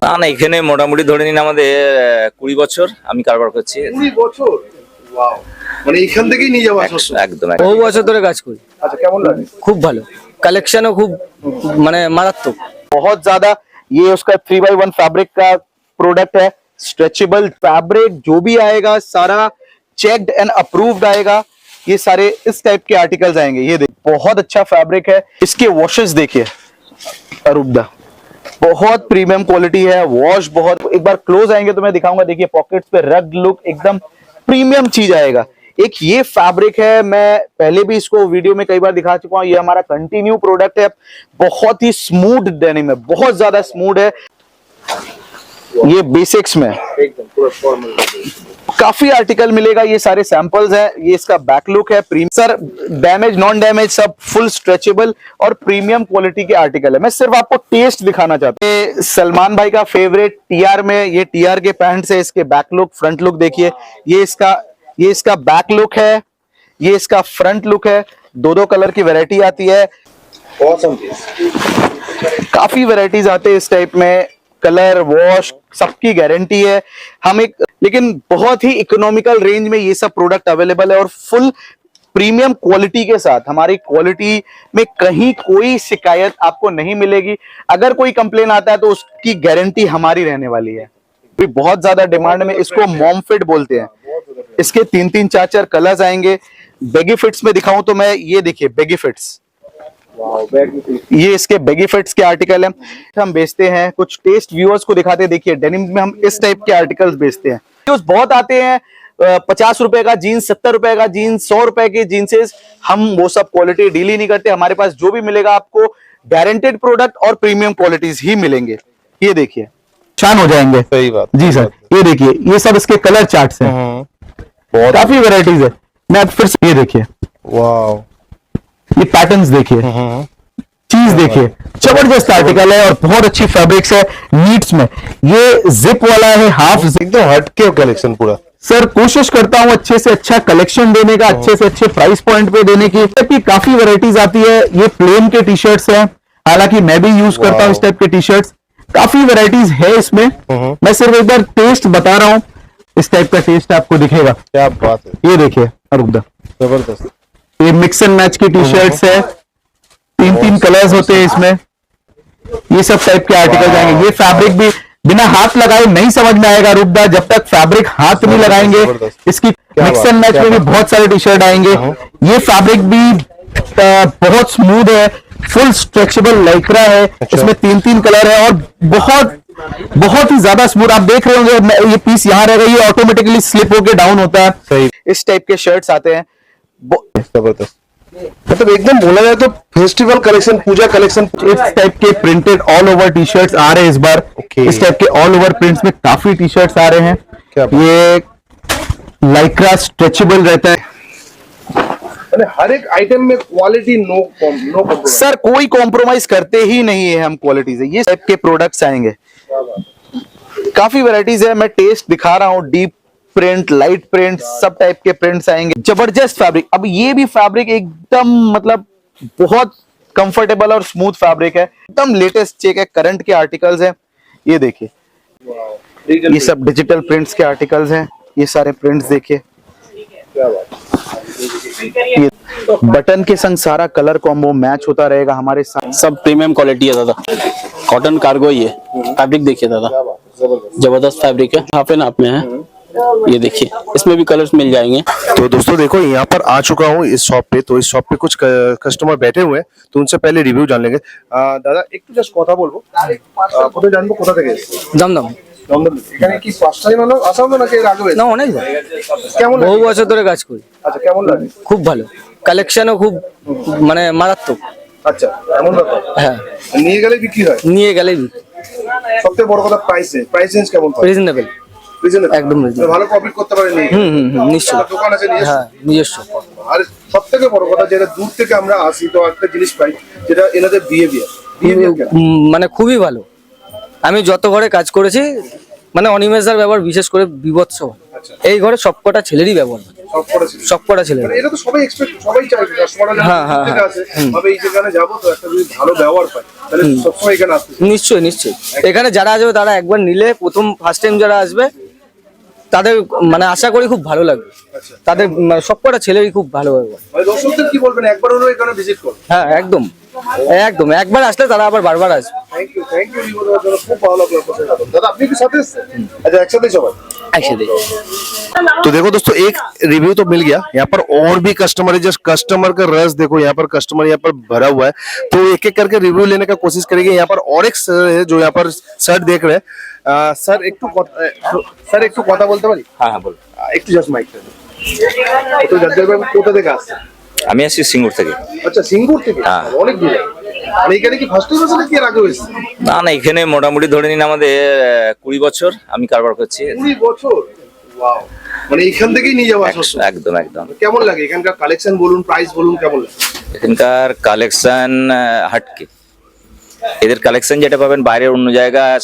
না না, এখানে মোটামুটি ধরে নিন আমাদের 20 বছর আমি কারবার করছি। 20 বছর, ওয়াও। মানে এখান থেকেই নিয়ে যাওয়া আসছে। একদম বহু বছর ধরে কাজ করি। আচ্ছা, কেমন লাগে? খুব ভালো, কালেকশনও খুব মানে মারাত্মক। बहुत ज्यादा। ये उसका 3x1 फैब्रिक का प्रोडक्ट है। स्ट्रेचेबल फैब्रिक जो भी आएगा सारा चेक्ड एंड अप्रूव्ड आएगा। ये सारे इस टाइप के आर्टिकल्स आएंगे। ये देखिए बहुत अच्छा फैब्रिक है। इसके वॉशेस देखिए अरुब्दा, बहुत प्रीमियम क्वालिटी है। वॉश बहुत, एक बार क्लोज आएंगे तो मैं दिखाऊंगा। देखिए पॉकेट्स पे रग लुक एकदम प्रीमियम चीज आएगा। एक ये फैब्रिक है, मैं पहले भी इसको वीडियो में कई बार दिखा चुका हूं। ये हमारा कंटिन्यू प्रोडक्ट है। बहुत ही स्मूथ डेनिम है, बहुत ज्यादा स्मूथ है। ये बेसिक्स में एकदम पूरा फॉर्मल। काफी आर्टिकल मिलेगा। ये सारे सैंपल्स हैं। ये इसका बैक लुक है। सर डैमेज नॉन डैमेज सब फुल स्ट्रेचेबल और प्रीमियम क्वालिटी के आर्टिकल है। मैं सिर्फ आपको टेस्ट दिखाना चाहता हूँ। ये सलमान भाई का फेवरेट टीआर में, ये टीआर के पैंट्स है। इसके बैक लुक फ्रंट लुक देखिए। ये इसका बैक लुक है, ये इसका फ्रंट लुक है। दो कलर की वैरायटी आती है। Awesome piece. काफी वैरायटीज आते हैं इस टाइप में। कलर वॉश सबकी गारंटी है। हम एक लेकिन बहुत ही इकोनॉमिकल रेंज में ये सब प्रोडक्ट अवेलेबल है और फुल प्रीमियम क्वालिटी के साथ। हमारी क्वालिटी में कहीं कोई शिकायत आपको नहीं मिलेगी। अगर कोई कंप्लेन आता है तो उसकी गारंटी हमारी रहने वाली है। बहुत ज्यादा डिमांड में इसको मॉम फिट बोलते हैं। इसके 3-3 4-4 कलर्स आएंगे। बेगी फिट्स में दिखाऊं तो मैं, ये देखिए बेगी फिट्स, ये इसके बेगी फिट्स के आर्टिकल हैं। हम बेचते हैं। कुछ टेस्ट व्यूअर्स को दिखाते हैं। देखिए डेनिम में हम इस टाइप के आर्टिकल्स बेचते हैं। बहुत आते हैं 50 रुपए का जीन्स, 70 रुपए का जीन्स, 100 रुपए के जीन्सेस। हम वो सब क्वालिटी डील ही नहीं करते। हमारे पास जो भी मिलेगा आपको गारंटेड प्रोडक्ट और प्रीमियम क्वालिटीज ही मिलेंगे। ये देखिए शान हो जाएंगे। सही बात जी सर। ये देखिए ये सब इसके कलर चार्ट्स हैं। काफी वैरायटीज है। मैं अब फिर से ये देखिए, वाओ, ये पैटर्न्स देखिए, चीज देखिए, जबरदस्त आर्टिकल है और बहुत अच्छी फैब्रिक्स है। नीड्स में ये जिप वाला है, हाफ एकदम हटके कलेक्शन पूरा। सर कोशिश करता हूँ अच्छे से अच्छा कलेक्शन देने का, अच्छे से अच्छे प्राइस पॉइंट पे देने की। काफी वैरायटीज आती है। ये प्लेन के टी शर्ट्स हैं, हालांकि मैं भी यूज करता हूँ इस टाइप के टी शर्ट्स। काफी वैरायटीज है इसमें। मैं सिर्फ एक बार टेस्ट बता रहा हूँ। इस टाइप का टेस्ट आपको दिखेगा। क्या बात है। ये देखिए अरुब्दा, जबरदस्त। ये मिक्स एंड मैच की टी शर्ट्स है। 3-3 कलर्स होते हैं इसमें। ये सब टाइप के आर्टिकल आएंगे। ये फैब्रिक भी बिना हाथ लगाए नहीं समझ में आएगा रुकदा, जब तक फैब्रिक हाथ नहीं लगाएंगे। इसकी मिक्स एंड मैच में भी बहुत सारे टी शर्ट आएंगे। ये फैब्रिक भी बहुत स्मूथ है, फुल स्ट्रेचेबल लाइक्रा है। इसमें 3-3 कलर है और बहुत ही ज्यादा स्मूथ। आप देख रहे होंगे ये पीस यहाँ रहेगा, ये ऑटोमेटिकली स्लिप होके डाउन होता है। सही। इस टाइप के शर्ट्स आते हैं। जबरदस्त। मतलब एकदम बोला जाए तो फेस्टिवल कलेक्शन, पूजा कलेक्शन। इस टाइप के printed all over T shirts आ रहे हैं इस बार। इस टाइप के ऑल ओवर प्रिंट्स में काफी टी शर्ट्स आ रहे हैं। ये लाइक्रा स्ट्रेचेबल रहता है। हर एक आइटम में क्वालिटी नो कॉम्प्रोमाइज। सर कोई कॉम्प्रोमाइज करते ही नहीं है हम क्वालिटी से। ये टाइप के प्रोडक्ट्स आएंगे। काफी वैरायटीज है। मैं टेस्ट दिखा रहा हूँ। डीप प्रिंट, लाइट प्रिंट, सब टाइप के प्रिंट्स आएंगे। जबरदस्त फैब्रिक। अब ये भी फैब्रिक एकदम मतलब बहुत कंफर्टेबल और स्मूथ फैब्रिक है। एकदम लेटेस्ट चेक है, करंट के आर्टिकल्स हैं। ये देखिए ये सब डिजिटल प्रिंट्स के आर्टिकल्स हैं। ये सारे प्रिंट्स देखिए। ये बटन के संग सारा कलर कॉम्बो मैच होता रहेगा हमारे साथ। सब प्रीमियम क्वालिटी है दादा। कॉटन कार्गो ही है। फैब्रिक देखिए दादा, जबरदस्त फैब्रिक है। हाफ एंड हाफ में है। ये देखिए इसमें भी कलर्स मिल जाएंगे। तो दोस्तों देखो, यहाँ पर आ चुका हूँ इस शॉप पे। तो इस शॉप पे कुछ कस्टमर बैठे हुए हैं, तो उनसे पहले रिव्यू जान लेंगे। दादा একটু জাস্ট কথা বলবো। কোথায় জানবো, কোথা থেকে? দমদম। দমদম। এখানে কি ফার্স্ট টাইম হলো আসা হলো নাকি এর আগে? না অনেক কেমন বহু বছর ধরে কাজ করি। আচ্ছা, কেমন লাগে? খুব ভালো, কালেকশনও খুব মানে মারাত্মক। আচ্ছা, এমন ব্যাপার। হ্যাঁ, নিয়ে গেলে বিক্রি হয়? নিয়ে গেলেই সবথেকে বড় কথা প্রাইস রেঞ্জ কেমন হয়? রিজনেবল, একদম reasonable। ভালো প্রফিট করতে পারে। নিশ্চয়ই। দোকান আছে নিজস্ব? হ্যাঁ নিজস্ব। আর সবথেকে বড় কথা, যেটা দূর থেকে আমরা আসি তো একটা জিনিস পাই, যেটা এনাদের বিহেভিয়ার মানে খুবই ভালো। আমি যত ঘরে কাজ করেছি মানে অনিমেষদার ব্যবহার বিশেষ করে বিভৎস। এই ঘরে সবকটা ছেলেরই ব্যবহার। সব কটা ছেলে মানে এটা তো সবাই এক্সপেক্ট সবাই চায় কাস্টমাররা হ্যাঁ, হ্যাঁ, থেকে আসে তবে এই যেখানে যাবো তো একটা যদি ভালো ব্যবহার পাই তাহলে সবসময় এখানে আসতে চাই। নিশ্চয়ই নিশ্চয়ই এখানে যারা আসবে তারা একবার নিলে ফার্স্ট টাইম যারা আসবে তাদের মানে আশা করি খুব ভালো লাগবে। তাদের সব কটা ছেলেই খুব ভালো লাগবে। মানে দর্শকদের কি বলবেন একবার হলেও এখানে ভিজিট করুন। হ্যাঁ একদম একদম একবার আসলে তারা আবার বারবার আসবে। থ্যাংক ইউ রিভিউ দেওয়ার জন্য খুব ভালো লাগলো আপনার সাথে। দাদা আপনি কি সাথে এসেছেন? আচ্ছা একসাথে সবাই একসাথে तो देखो दोस्तों एक रिव्यू तो मिल गया। यहाँ पर और भी कस्टमर है, जस्ट कस्टमर का रस देखो, यहाँ पर कस्टमर यहाँ पर भरा हुआ है। तो एक एक करके रिव्यू लेने का कोशिश करेंगे। यहाँ पर और एक सर है जो यहाँ पर शर्ट देख रहे हैं। सर एक तो কথা বলতে পারি? হ্যাঁ হ্যাঁ বলুন। একটু জাস্ট মাইক তো জানতে পারবেন কোথা থেকে আসছে? আমি আসছি সিঙ্গুর থেকে। আচ্ছা সিঙ্গুর থেকে? হ্যাঁ। অনেক দূরে। মানে এখানে কি ফার্স্ট টাইম আসলে কি এর আগে হয়েছে? না না এখানে মোটামুটি ধরে নিন আমাদের 20 বছর আমি কারবার করছি। 20 বছর? ওয়াও, মানে এখান থেকেই নিয়ে যাওয়া আসছে। একদম একদম। কেমন লাগে এখানকার কালেকশন বলুন, প্রাইস বলুন, কেমন লাগে? এখানকার কালেকশন হাটকে, এদের কালেকশন যেটা পাবেন বাইরের অন্য জায়গায়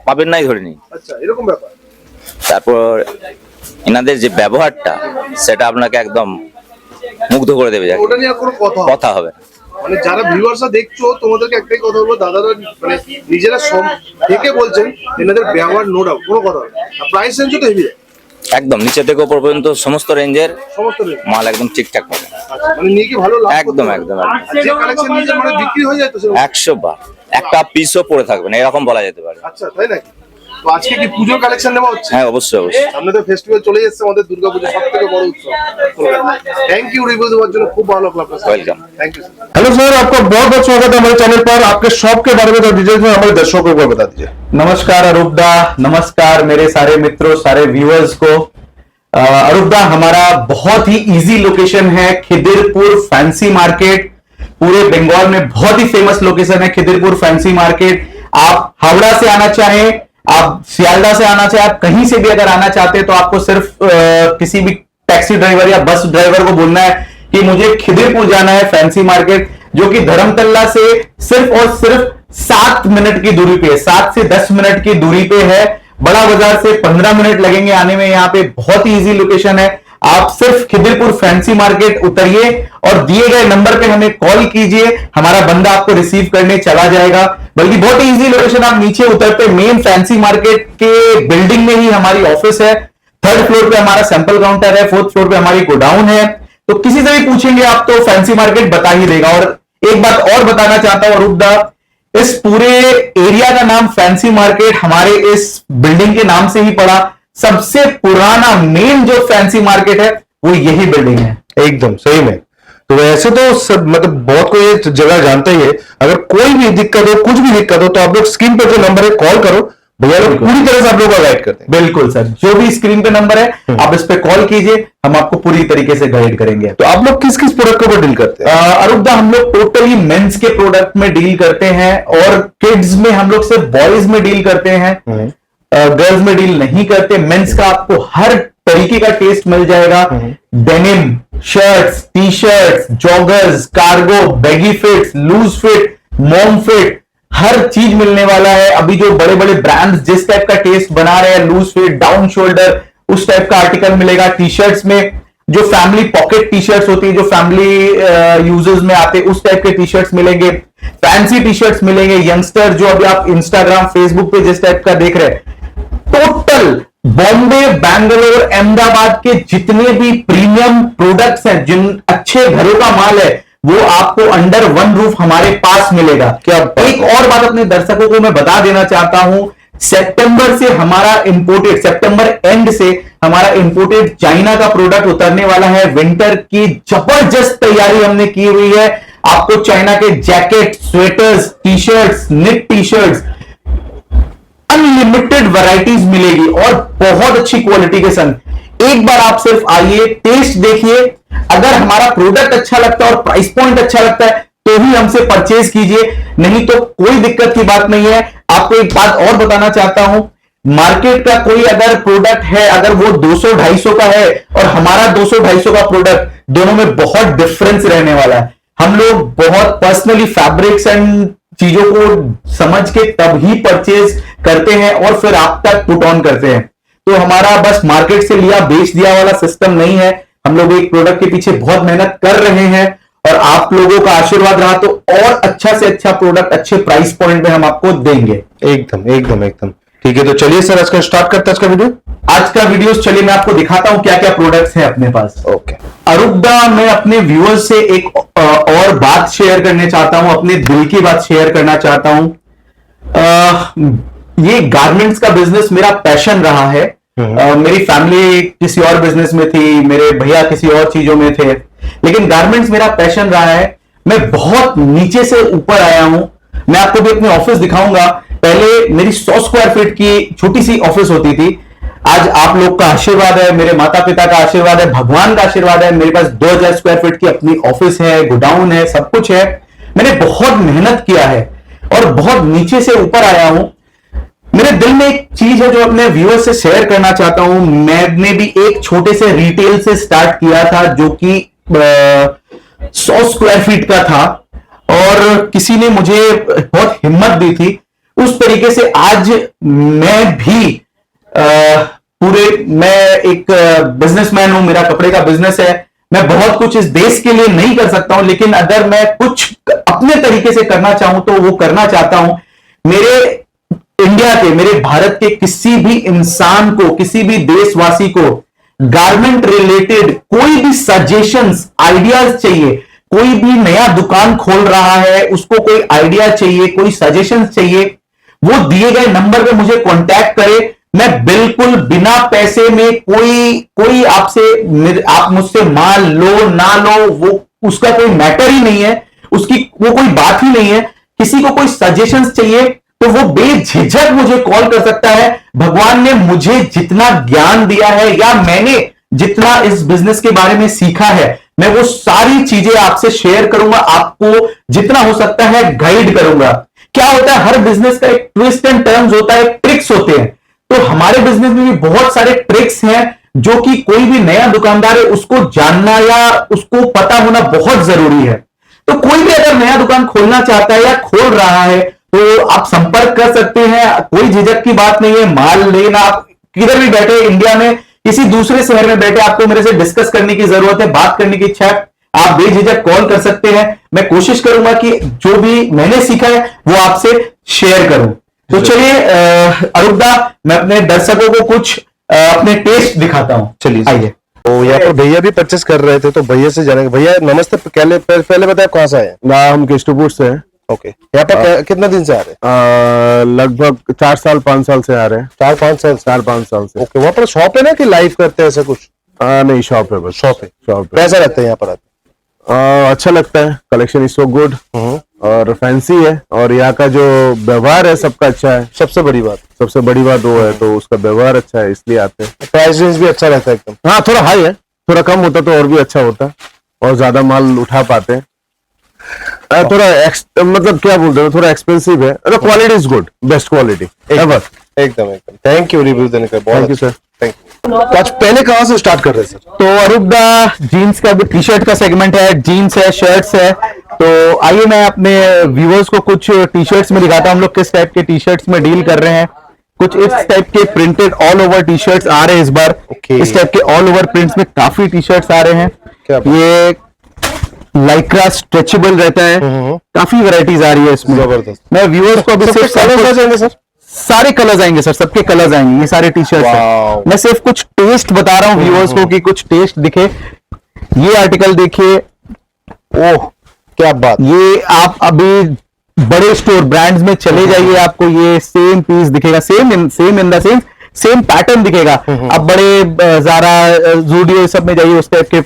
পাবেন নাই ধরে নিন। আচ্ছা এরকম ব্যাপার। তারপর এনাদের যে ব্যবহারটা সেটা আপনাকে একদম মুগ্ধ করে দেবে। ওটা নিয়ে আর কোনো কথা হবে না। মানে যারা ভিউয়ার্সরা দেখছো তোমাদেরকে একটাই কথা বলবো, দাদারা মানে নিজেরা থেকে বলছেন এনাদের ব্যবহার নো ডাউট, কোনো কথা হবে না। প্রাইস রেঞ্জ তো হেভি, একদম নিচে থেকে উপর পর্যন্ত সমস্ত রেঞ্জের সমস্ত range। মাল একদম ঠিকঠাক পাবেন। আচ্ছা, মানে নিয়ে কি ভালো লাভ করতে একদম পারবে? একদম আর যে কালেকশন নিয়ে মানে বিক্রি হয়ে যায় তো সেরকম? 100 বার একটা পিসও পড়ে থাকবে না এরকম বলা যেতে পারে। আচ্ছা তাই নাকি? তো আজকে কি পুজোর কালেকশন নেওয়া হচ্ছে? হ্যাঁ অবশ্যই অবশ্যই। সামনে তো ফেস্টিভ্যাল চলে যাচ্ছে, আমাদের দুর্গাপূজা সবথেকে বড় উৎসব। थैंक यू रिव्यू देওয়ার जন্য, খুব भालो লাগলো আপনার। Welcome. Thank you. Hello sir, आपका बहुत बहुत स्वागत है हमारे चैनल पर। आपके शॉप के बारे में तो डिटेल्स में हमारे दर्शकों को बता दीजिए। नमस्कार अरूपदा, नमस्कार मेरे सारे मित्रों, सारे व्यूअर्स को। अरूपदा हमारा बहुत ही इजी लोकेशन है, खिदिरपुर फैंसी मार्केट। पूरे बंगाल में बहुत ही फेमस लोकेशन है खिदिरपुर फैंसी मार्केट। आप हावड़ा से आना चाहें, आप सियालदा से आना चाहें, आप कहीं से भी अगर आना चाहते हैं तो आपको सिर्फ किसी भी टैक्सी ड्राइवर या बस ड्राइवर को बोलना है कि मुझे खिदिरपुर जाना है फैंसी मार्केट, जो कि धर्मतल्ला से सिर्फ और सिर्फ 7 मिनट की दूरी पे, 7 से 10 मिनट की दूरी पे है। बड़ा बाजार से 15 मिनट लगेंगे आने में। यहाँ पे बहुत ही इजी लोकेशन है। आप सिर्फ खिदिरपुर फैंसी मार्केट उतरिए और दिए गए नंबर पे हमें कॉल कीजिए, हमारा बंदा आपको रिसीव करने चला जाएगा। बल्कि बहुत ही इजी लोकेशन, आप नीचे उतरते मेन फैंसी मार्केट के बिल्डिंग में ही हमारी ऑफिस है। 3rd फ्लोर पे हमारा सैंपल काउंटर है, 4th फ्लोर पे हमारी गोडाउन है। तो किसी से भी पूछेंगे आप तो फैंसी मार्केट बता ही देगा। और एक बात और बताना चाहता हूं अरूपदा, इस पूरे एरिया का नाम फैंसी मार्केट हमारे इस बिल्डिंग के नाम से ही पड़ा। सबसे पुराना मेन जो फैंसी मार्केट है वो यही बिल्डिंग है। एकदम सही में। तो वैसे तो सब मतलब बहुत कोई ये जगह जानता ही है। अगर कोई भी दिक्कत हो, कुछ भी दिक्कत हो, तो आप लोग स्क्रीन पर जो नंबर है कॉल करो, भैया लोग पूरी तरह से आप लोगों को गाइड करते हैं। बिल्कुल सर, जो भी स्क्रीन पे नंबर है आप इस पे कॉल कीजिए, हम आपको पूरी तरीके से गाइड करेंगे। तो आप लोग किस किस प्रोडक्ट के ऊपर डील करते हैं? अरूपदा हम लोग टोटली मेंस के प्रोडक्ट में डील करते हैं और किड्स में हम लोग सिर्फ बॉयज में डील करते हैं, गर्ल्स में डील नहीं करते। मेंस का आपको हर तरीके का टेस्ट मिल जाएगा। Denim shirts, T shirts, joggers, cargo, baggy fits, loose fit, mom fit, हर चीज मिलने वाला है। अभी जो बड़े बड़े ब्रांड्स जिस टाइप का टेस्ट बना रहे हैं, लूज फिट, डाउन शोल्डर, उस टाइप का आर्टिकल मिलेगा। टी शर्ट्स में जो फैमिली पॉकेट टी शर्ट्स होती है, जो फैमिली यूजर्स में आते हैं, उस टाइप के टी शर्ट्स मिलेंगे। फैंसी टी शर्ट्स मिलेंगे। यंगस्टर जो अभी आप इंस्टाग्राम फेसबुक पे जिस टाइप का देख रहे हैं, टोटल बॉम्बे, बैंगलोर, अहमदाबाद के जितने भी प्रीमियम प्रोडक्ट्स हैं, जिन अच्छे घरों का माल है, वो आपको अंडर वन रूफ हमारे पास मिलेगा। क्या एक और बात अपने दर्शकों को मैं बता देना चाहता हूं, सितंबर से हमारा इंपोर्टेड, सितंबर एंड से हमारा इंपोर्टेड चाइना का प्रोडक्ट उतरने वाला है। विंटर की जबरदस्त तैयारी हमने की हुई है। आपको चाइना के jacket, sweaters, T shirts, knit T shirts, unlimited varieties मिलेगी और बहुत अच्छी क्वालिटी के संग। एक बार आप सिर्फ आइए, टेस्ट देखिए। अगर हमारा प्रोडक्ट अच्छा लगता है और प्राइस पॉइंट अच्छा लगता है तो ही हमसे परचेज कीजिए, नहीं तो कोई दिक्कत की बात नहीं है। आपको एक बात और बताना चाहता हूं, मार्केट का कोई अगर प्रोडक्ट है, अगर वो 200-250 का है और हमारा 200-250 का प्रोडक्ट, दोनों में बहुत डिफरेंस रहने वाला है। हम लोग बहुत पर्सनली फैब्रिक्स एंड चीजों को समझ के तब ही परचेज करते हैं और फिर आप तक पुट ऑन करते हैं। तो हमारा बस मार्केट से लिया बेच दिया वाला सिस्टम नहीं है। हम लोग एक प्रोडक्ट के पीछे बहुत मेहनत कर रहे हैं और आप लोगों का आशीर्वाद रहा तो और अच्छा से अच्छा प्रोडक्ट अच्छे प्राइस पॉइंट में हम आपको देंगे। एकदम एकदम एकदम ठीक है। तो चलिए सर आज का स्टार्ट करते हैं आज का वीडियो। आज का वीडियो चलिए मैं आपको दिखाता हूं क्या क्या प्रोडक्ट्स हैं अपने पास। ओके अरुपदा, मैं अपने व्यूअर्स से एक और बात शेयर करने चाहता हूं, अपने दिल की बात शेयर करना चाहता हूं। ये गारमेंट्स का बिजनेस मेरा पैशन रहा है। मेरी फैमिली किसी और बिजनेस में थी, मेरे भैया किसी और चीजों में थे, लेकिन गारमेंट्स मेरा पैशन रहा है। मैं बहुत नीचे से ऊपर आया हूं। मैं आपको भी अपने ऑफिस दिखाऊंगा। पहले मेरी 100 स्क्वायर फीट की छोटी सी ऑफिस होती थी। आज आप लोग का आशीर्वाद है, मेरे माता पिता का आशीर्वाद है, भगवान का आशीर्वाद है, मेरे पास 2000 स्क्वायर फीट की अपनी ऑफिस है, गोडाउन है, सब कुछ है। मैंने बहुत मेहनत किया है और बहुत नीचे से ऊपर आया हूं। मेरे दिल में एक चीज है जो अपने व्यूअर्स से शेयर करना चाहता हूं। मैंने भी एक छोटे से रिटेल से स्टार्ट किया था जो कि 100 स्क्वायर फीट का था और किसी ने मुझे बहुत हिम्मत दी थी। उस तरीके से आज मैं भी मैं एक बिजनेसमैन हूं, मेरा कपड़े का बिजनेस है। मैं बहुत कुछ इस देश के लिए नहीं कर सकता हूं, लेकिन अगर मैं कुछ अपने तरीके से करना चाहूं तो वो करना चाहता हूं। मेरे इंडिया के, मेरे भारत के किसी भी इंसान को, किसी भी देशवासी को गारमेंट रिलेटेड कोई भी सजेशंस, आइडियाज चाहिए, कोई भी नया दुकान खोल रहा है उसको कोई आइडिया चाहिए, कोई सजेशंस चाहिए, वो दिए गए नंबर पे मुझे कांटेक्ट करे। मैं बिल्कुल बिना पैसे में कोई आप मुझसे माल लो ना लो, वो उसका कोई मैटर ही नहीं है, वो कोई बात ही नहीं है। किसी को कोई सजेशंस चाहिए तो वो बेझिझक मुझे कॉल कर सकता है। भगवान ने मुझे जितना ज्ञान दिया है या मैंने जितना इस बिजनेस के बारे में सीखा है, मैं वो सारी चीजें आपसे शेयर करूंगा, आपको जितना हो सकता है गाइड करूंगा। क्या होता है, हर बिजनेस का एक ट्विस्ट एंड टर्न्स होता है, ट्रिक्स होते हैं। तो हमारे बिजनेस में भी बहुत सारे ट्रिक्स हैं जो कि कोई भी नया दुकानदार है उसको जानना या उसको पता होना बहुत जरूरी है। तो कोई भी अगर नया दुकान खोलना चाहता है या खोल रहा है तो आप संपर्क कर सकते हैं, कोई झिझक की बात नहीं है। माल लेना, आप किधर भी बैठे इंडिया में, किसी दूसरे शहर में बैठे, आपको मेरे से डिस्कस करने की जरूरत है, बात करने की इच्छा है, आप बेझिझक कॉल कर सकते हैं। मैं कोशिश करूंगा कि जो भी मैंने सीखा है वो आपसे शेयर करूं। तो चलिए अरुपदा, मैं अपने दर्शकों को कुछ अपने टेस्ट दिखाता हूं। चलिए आइए। तो यहाँ पर भैया भी परचेस कर रहे थे तो भैया से जानेंगे। भैया नमस्ते, पहले बताया कहाँ से आए? ना हम केस्टपुर से हैं। ओके, यहाँ पर कितना दिन से आ रहे हैं? लगभग 4 साल 5 साल से आ रहे हैं। 4-5 साल? 4-5 साल से। ओके, वहाँ पर शॉप है ना कि लाइव करते हैं ऐसा कुछ? नहीं, शॉप है बस। शॉप है। शॉप है। कैसा लगता है यहाँ पर आते? अच्छा लगता है, कलेक्शन इज सो गुड और फैंसी है और यहाँ का जो व्यवहार है सबका अच्छा है। सबसे बड़ी बात वो है, तो उसका व्यवहार अच्छा है इसलिए आते हैं। प्राइस रेंज भी अच्छा रहता है एकदम? हाँ, थोड़ा हाई है, थोड़ा कम होता तो और भी अच्छा होता और ज्यादा माल उठा पाते हैं। थोड़ा मतलब क्या बोलते हैं, थोड़ा एक्सपेंसिव है, quality is good, best quality ever. एकदम। थैंक यू रिव्यू देने का, बहुत thank you sir. Thank you. तो आज पहले कहाँ से स्टार्ट कर रहे हैं सर? तो अरुपदा, जीन्स का टी शर्ट का सेगमेंट है, जीन्स है, शर्ट्स है। तो आइए मैं अपने व्यूअर्स को कुछ टी शर्ट्स में दिखाता हूं हम लोग किस टाइप के टी शर्ट्स में डील कर रहे हैं। कुछ इस टाइप के printed all over T shirts आ रहे हैं इस बार। Okay. इस टाइप के ऑल ओवर प्रिंट्स में काफी टी शर्ट्स आ रहे हैं। क्या बात? ये लाइक्रा स्ट्रेचेबल रहता है, काफी वैरायटीज आ रही है इसमें। जबरदस्त। मैं व्यूअर्स को अभी सबके सिर्फ कलर्स आ जाएंगे सर? सारे कलर्स आएंगे सर, सबके कलर्स आएंगे, ये सारे टी शर्ट Wow. मैं सिर्फ कुछ टेस्ट बता रहा हूँ व्यूअर्स को कि कुछ टेस्ट दिखे। ये आर्टिकल देखिए, ओह क्या बात! ये आप अभी बड़े स्टोर ब्रांड्स में चले जाइए, आपको ये सेम पीस दिखेगा, same in the same pattern दिखेगा। अब बड़े ज़ारा, ज़ूडियो सब में जाइए, उस टाइप के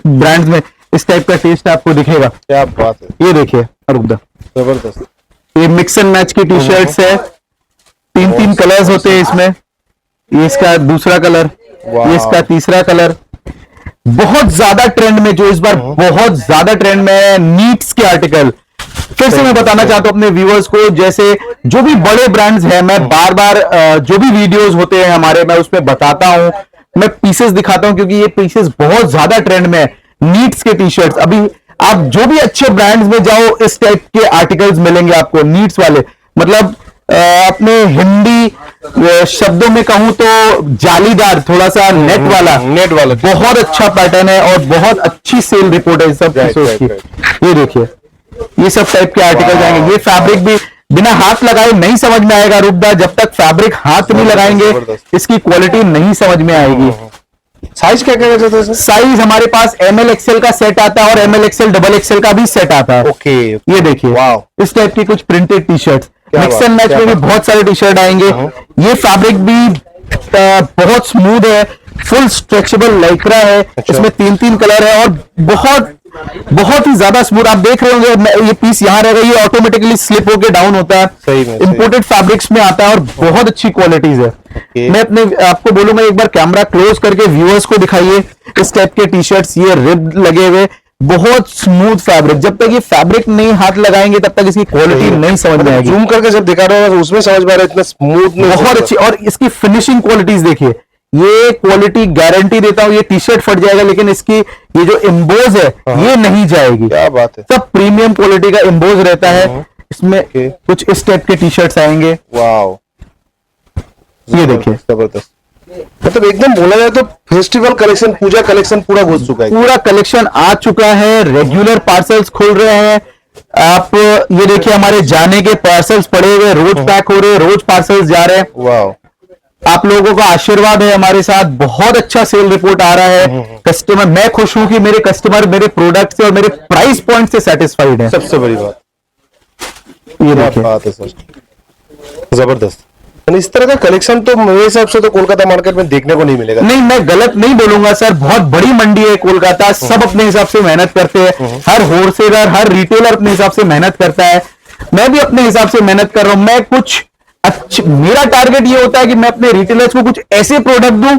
ब्रांड्स में इस टाइप का टेस्ट आपको दिखेगा। क्या बात है! ये देखिए अरुपदा, जबरदस्त। ये मिक्स एंड मैच की टी शर्ट्स है, 3 कलर्स होते हैं इसमें। ये इसका दूसरा कलर, ये इसका तीसरा कलर। बहुत ज्यादा ट्रेंड में, जो इस बार बहुत ज्यादा ट्रेंड में है, नीट्स के आर्टिकल। फिर से मैं बताना चाहता हूं अपने व्यूअर्स को, जैसे जो भी बड़े ब्रांड्स हैं, मैं बार बार जो भी वीडियोस होते हैं हमारे, मैं उसमें बताता हूं, मैं पीसेस दिखाता हूं, क्योंकि ये पीसेस बहुत ज्यादा ट्रेंड में है। नीट्स के टी शर्ट्स, अभी आप जो भी अच्छे ब्रांड्स में जाओ, इस टाइप के आर्टिकल्स मिलेंगे आपको, नीट्स वाले। मतलब अपने हिंदी शब्दों में कहूं तो जालीदार, थोड़ा सा नेट वाला बहुत अच्छा पैटर्न है और बहुत अच्छी सेल रिपोर्ट है इस सब पीसेस की। ये देखिए, ये सब टाइप के आर्टिकल आएंगे। ये फैब्रिक भी बिना हाथ लगाए नहीं समझ में आएगा रूपदा, जब तक फैब्रिक हाथ नहीं लगाएंगे इसकी क्वालिटी नहीं समझ में आएगी। साइज क्या क्या जाता है? साइज हमारे पास ML XL का सेट आता है और ML XL XXL का भी सेट आता है। ओके, ये देखिए, वाव, इस टाइप की कुछ प्रिंटेड टी शर्ट, मिक्स बात, एंड मैच क्या में भी बात। बहुत सारे टी शर्ट आएंगे। ये फैब्रिक भी बहुत स्मूथ है, फुल स्ट्रेचेबल लाइक्रा है। इसमें 3 कलर है और बहुत ही ज्यादा स्मूथ। आप देख रहे होंगे ये पीस यहाँ रहेगा, ये ऑटोमेटिकली स्लिप होके डाउन होता है। सही में, इंपोर्टेड फैब्रिक्स में आता है और बहुत अच्छी क्वालिटीज है। मैं अपने आपको बोलूंगा एक बार कैमरा क्लोज करके व्यूअर्स को दिखाइए इस टाइप के टी शर्ट्स, ये रिब लगे हुए, बहुत स्मूथ फैब्रिक। जब तक ये फैब्रिक नहीं हाथ लगाएंगे तब तक इसकी क्वालिटी नहीं समझ में आएगी। जूम करके जब दिखा रहा होगा उसमें समझ में आ रहा है इतना स्मूथ, बहुत अच्छी। और इसकी फिनिशिंग क्वालिटीज देखिए, ये क्वालिटी गारंटी देता हूं, ये टी शर्ट फट जाएगा लेकिन इसकी ये जो एम्बोज है ये नहीं जाएगी। क्या बात है, सब प्रीमियम क्वालिटी का एम्बोज रहता है इसमें। कुछ इस टाइप के टी शर्ट्स आएंगे। वाओ, ये देखिए, जबरदस्त। मतलब एकदम बोला जाए तो फेस्टिवल कलेक्शन, पूजा कलेक्शन पूरा घुस चुका है। पूरा कलेक्शन आ चुका है। रेगुलर पार्सल्स खुल रहे हैं। आप ये देखिए, हमारे जाने के पार्सल्स पड़े हुए, रोज पैक हो रहे हैं, रोज पार्सल्स जा रहे हैं। वाओ, आप लोगों का आशीर्वाद है हमारे साथ, बहुत अच्छा सेल रिपोर्ट आ रहा है। कस्टमर, मैं खुश हूं कि मेरे कस्टमर मेरे प्रोडक्ट से और मेरे प्राइस पॉइंट से सेटिस्फाइड है। सबसे बड़ी बात, ये क्या देखिए, बात है सर, जबरदस्त। यानी इस तरह का कलेक्शन तो मेरे हिसाब से तो कोलकाता मार्केट में देखने को नहीं मिलेगा। नहीं, मैं गलत नहीं बोलूंगा सर, बहुत बड़ी मंडी है कोलकाता, सब अपने हिसाब से मेहनत करते हैं। हर होलसेलर, हर रिटेलर अपने हिसाब से मेहनत करता है। मैं भी अपने हिसाब से मेहनत कर रहा हूं। मैं कुछ मेरा टारगेट ये होता है कि मैं अपने रिटेलर्स को कुछ ऐसे प्रोडक्ट दूं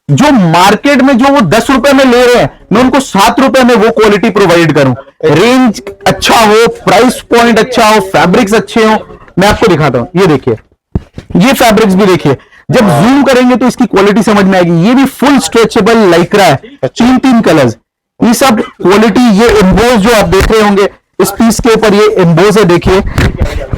जो मार्केट में जो वो 10 रुपए में ले रहे हैं, मैं उनको 7 रुपए में वो क्वालिटी प्रोवाइड करूं। रेंज अच्छा हो, प्राइस पॉइंट अच्छा हो, फैब्रिक्स अच्छे हो। मैं आपको दिखाता हूं, ये देखिए, ये फैब्रिक्स भी देखिए, जब जूम करेंगे तो इसकी क्वालिटी समझ में आएगी। ये भी फुल स्ट्रेचेबल लाइक्रा है, 3 कलर्स, ये सब क्वालिटी। ये एम्बोज जो आप देख रहे होंगे इस पीस के ऊपर, ये एम्बोज है। देखिए,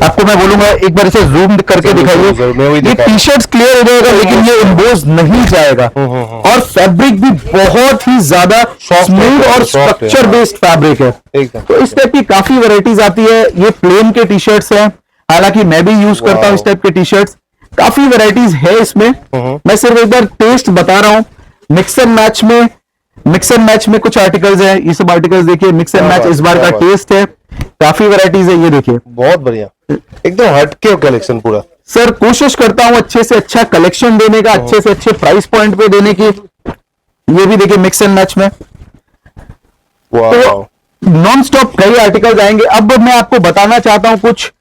आपको मैं बोलूंगा एक बार इसे जूम करके दिखाइए। ये टी शर्ट क्लियर हो जाएगा लेकिन ये एम्बोज नहीं जाएगा। और फैब्रिक भी बहुत ही ज्यादा स्मूथ और स्ट्रक्चर बेस्ड फैब्रिक है। तो इस टाइप की काफी वैरायटीज आती है। ये प्लेन के टी शर्ट्स हैं, हालांकि मैं भी यूज करता हूं इस टाइप के टी शर्ट्स। काफी वैरायटीज है इसमें। मैं सिर्फ एक बार टेस्ट बता रहा हूं। मिक्स एंड मैच में कुछ आर्टिकल्स हैं, ये सब आर्टिकल्स देखिए, मिक्स एंड मैच इस बार का टेस्ट है। काफी वैरायटीज है, ये देखिए, बहुत बढ़िया, एकदम हटके कलेक्शन पूरा। सर कोशिश करता हूं अच्छे से अच्छा कलेक्शन देने का, अच्छे से अच्छे प्राइस पॉइंट पे देने की। ये भी देखिए मिक्स एंड मैच में, तो नॉन स्टॉप कई आर्टिकल्स आएंगे। अब मैं आपको बताना चाहता हूं कुछ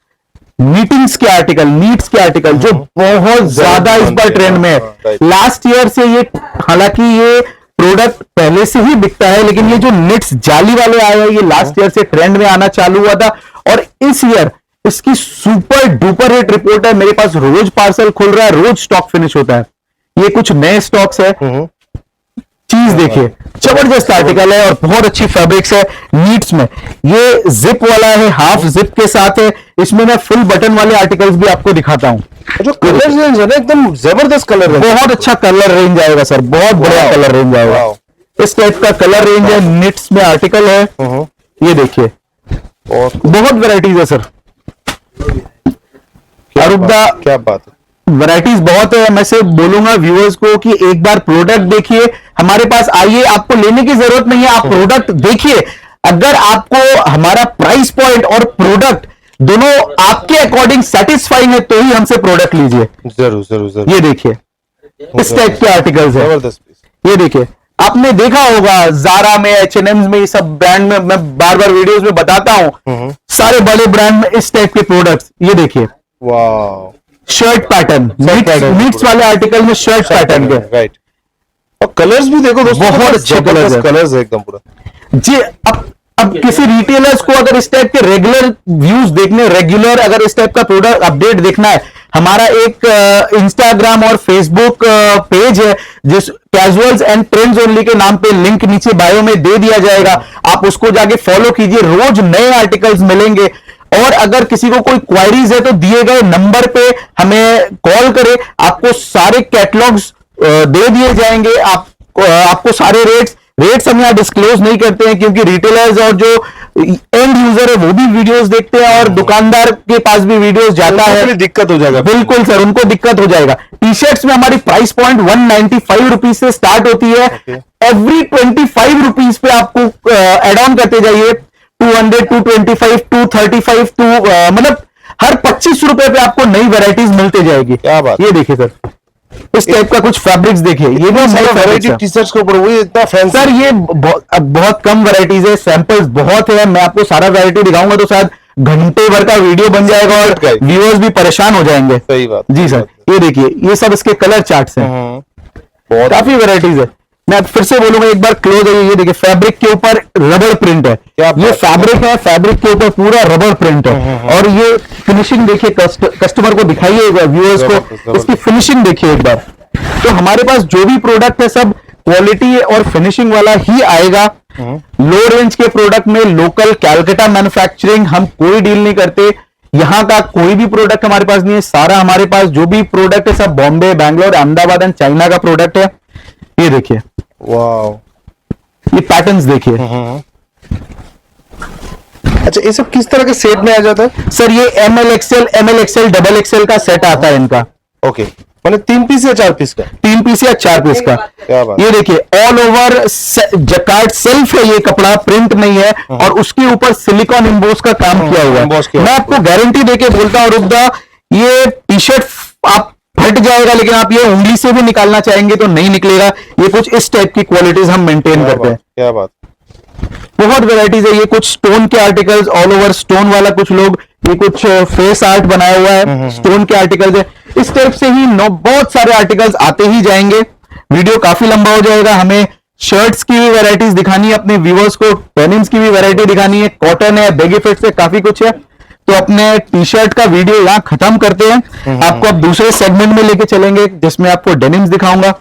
मीटिंग्स के आर्टिकल, नीड्स के आर्टिकल जो बहुत ज्यादा इस बार ट्रेंड में है। लास्ट ईयर से ये, हालांकि ये प्रोडक्ट पहले से ही बिकता है लेकिन ये जो निट्स जाली वाले आए हैं ये लास्ट ईयर से ट्रेंड में आना चालू हुआ था और इस ईयर इसकी सुपर डुपर हिट रिपोर्ट है। मेरे पास रोज पार्सल खुल रहा है, रोज स्टॉक फिनिश होता है। ये कुछ नए स्टॉक्स है। चीज देखिए, जबरदस्त आर्टिकल है और बहुत अच्छी फैब्रिक्स है। नीड्स में ये जिप वाला है, हाफ जिप के साथ है। इसमें मैं फुल बटन वाले आर्टिकल्स भी आपको दिखाता हूं। जो कलर रेंज है ना एकदम जबरदस्त कलर है, बहुत अच्छा कलर रेंज आएगा सर, बहुत बढ़िया कलर रेंज आएगा। इस टाइप का कलर रेंज है, निट्स में आर्टिकल है। ये देखिए, बहुत वैरायटीज है सर। अरुब्दा, क्या बात है, वैरायटीज बहुत है। मैं सिर्फ बोलूंगा व्यूअर्स को कि एक बार प्रोडक्ट देखिए, हमारे पास आइए, आपको लेने की जरूरत नहीं है, आप प्रोडक्ट देखिए। अगर आपको हमारा प्राइस पॉइंट और प्रोडक्ट दोनों आपके अकॉर्डिंग सेटिस्फाइंग है तो ही हमसे प्रोडक्ट लीजिए। जरूर जरूर जरूर। ये देखिए, इस टाइप के आर्टिकल्स है। जबरदस्त पीस। ये देखिए, आपने देखा होगा जारा में, H&M में, ये सब ब्रांड में मैं बार बार वीडियोस में बताता हूं, सारे बड़े ब्रांड में इस टाइप के प्रोडक्ट्स। ये देखिए, वाह, शर्ट पैटर्न, नीड्स वाले आर्टिकल में शर्ट पैटर्न के, राइट। और कलर्स भी देखो दोस्तों, बहुत अच्छे कलर्स है एकदम पूरा जी। अब किसी रिटेलर्स को अगर इस टाइप के रेगुलर व्यूज देखने, रेगुलर अगर इस टाइप का प्रोडक्ट अपडेट देखना है, हमारा एक इंस्टाग्राम और फेसबुक पेज है जिस कैजुअल्स एंड ट्रेंड्स ओनली के नाम पे, लिंक नीचे बायो में दे दिया जाएगा। आप उसको जाके फॉलो कीजिए, रोज नए आर्टिकल्स मिलेंगे और अगर किसी को कोई क्वायरीज है तो दिए गए नंबर पे हमें कॉल करें, आपको सारे कैटलॉग्स दे दिए जाएंगे। आपको सारे रेट्स हम यहाँ डिस्क्लोज नहीं करते हैं, क्योंकि रिटेलर्स और जो एंड यूजर है वो भी वीडियोस देखते हैं और दुकानदार के पास भी वीडियोस जाता है, दिक्कत हो जाएगा। बिल्कुल सर, उनको दिक्कत हो जाएगा। टी शर्ट्स में हमारी प्राइस पॉइंट 195 रुपीज से स्टार्ट होती है। एवरी 25 रुपीज पे आपको एड ऑन करते जाइए, 200, 225, 235, मतलब हर 25 रुपए पे आपको नई वैरायटीज मिलते जाएगी। क्या बात। ये देखिए सर, इस टाइप का कुछ फैब्रिक्स देखिए, ये भी नई वैरायटी टी शर्ट्स के ऊपर वही इतना फैंसी। सर ये बहुत कम वैरायटीज है, सैंपल्स बहुत है। मैं आपको सारा वैरायटी दिखाऊंगा तो शायद घंटे भर का वीडियो बन जाएगा और व्यूअर्स भी परेशान हो जाएंगे। सही बात जी सर, ये देखिए, ये सब इसके कलर चार्ट्स हैं, बहुत काफी वैरायटीज है। मैं फिर से बोलूंगा, एक बार क्लोज है। ये देखिए, फैब्रिक के ऊपर रबर प्रिंट है, ये फैब्रिक है, फैब्रिक के ऊपर पूरा रबर प्रिंट है। और ये फिनिशिंग देखिए, कस्टमर को दिखाइए, व्यूअर्स को इसकी फिनिशिंग देखिए एक बार। तो हमारे पास जो भी प्रोडक्ट है सब क्वालिटी और फिनिशिंग वाला ही आएगा। लो रेंज के प्रोडक्ट में लोकल कैलकाटा मैन्युफैक्चरिंग हम कोई डील नहीं करते। यहां का कोई भी प्रोडक्ट हमारे पास नहीं है, सारा हमारे पास जो भी प्रोडक्ट है सब बॉम्बे, बैंगलोर, अहमदाबाद एंड चाइना का प्रोडक्ट है। ये देखिए, वाओ, ये पैटर्न्स देखिए। अच्छा, ये सब किस तरह के सेट में आ जाता है? सर ये ML XL डबल XL का सेट आता है इनका। ओके, मैंने 3 पीस या 4 पीस का? 3 पीस या 4 पीस का। क्या बात। ये देखिए, ऑल ओवर जकार्ड सेल्फ है, ये कपड़ा प्रिंट नहीं है और उसके ऊपर सिलिकॉन एम्बोस का काम किया हुआ एम्बोस है। किया मैं हुआ आपको गारंटी देके बोलता हूँ रुकदा, ये टी शर्ट आप फट जाएगा, लेकिन आप ये उंगली से भी निकालना चाहेंगे तो नहीं निकलेगा। ये कुछ इस टाइप की क्वालिटीज हम मेंटेन करते हैं। क्या बात। बहुत वेराइटीज है। ये कुछ स्टोन के आर्टिकल्स, ऑल ओवर स्टोन वाला, कुछ लोग ये कुछ फेस आर्ट बनाया हुआ है, स्टोन के आर्टिकल्स है। इस टाइप से ही बहुत सारे आर्टिकल्स आते ही जाएंगे। वीडियो काफी लंबा हो जाएगा। हमें शर्ट्स की भी वेराइटीज दिखानी है अपने व्यूअर्स को, डेनिम्स की भी वैरायटी दिखानी है, कॉटन है, बैगी फिट्स है, काफी कुछ है। तो अपने टी शर्ट का वीडियो यहाँ खत्म करते हैं। आपको अब दूसरे सेगमेंट में लेके चलेंगे, जिसमें आपको डेनिम्स दिखाऊंगा।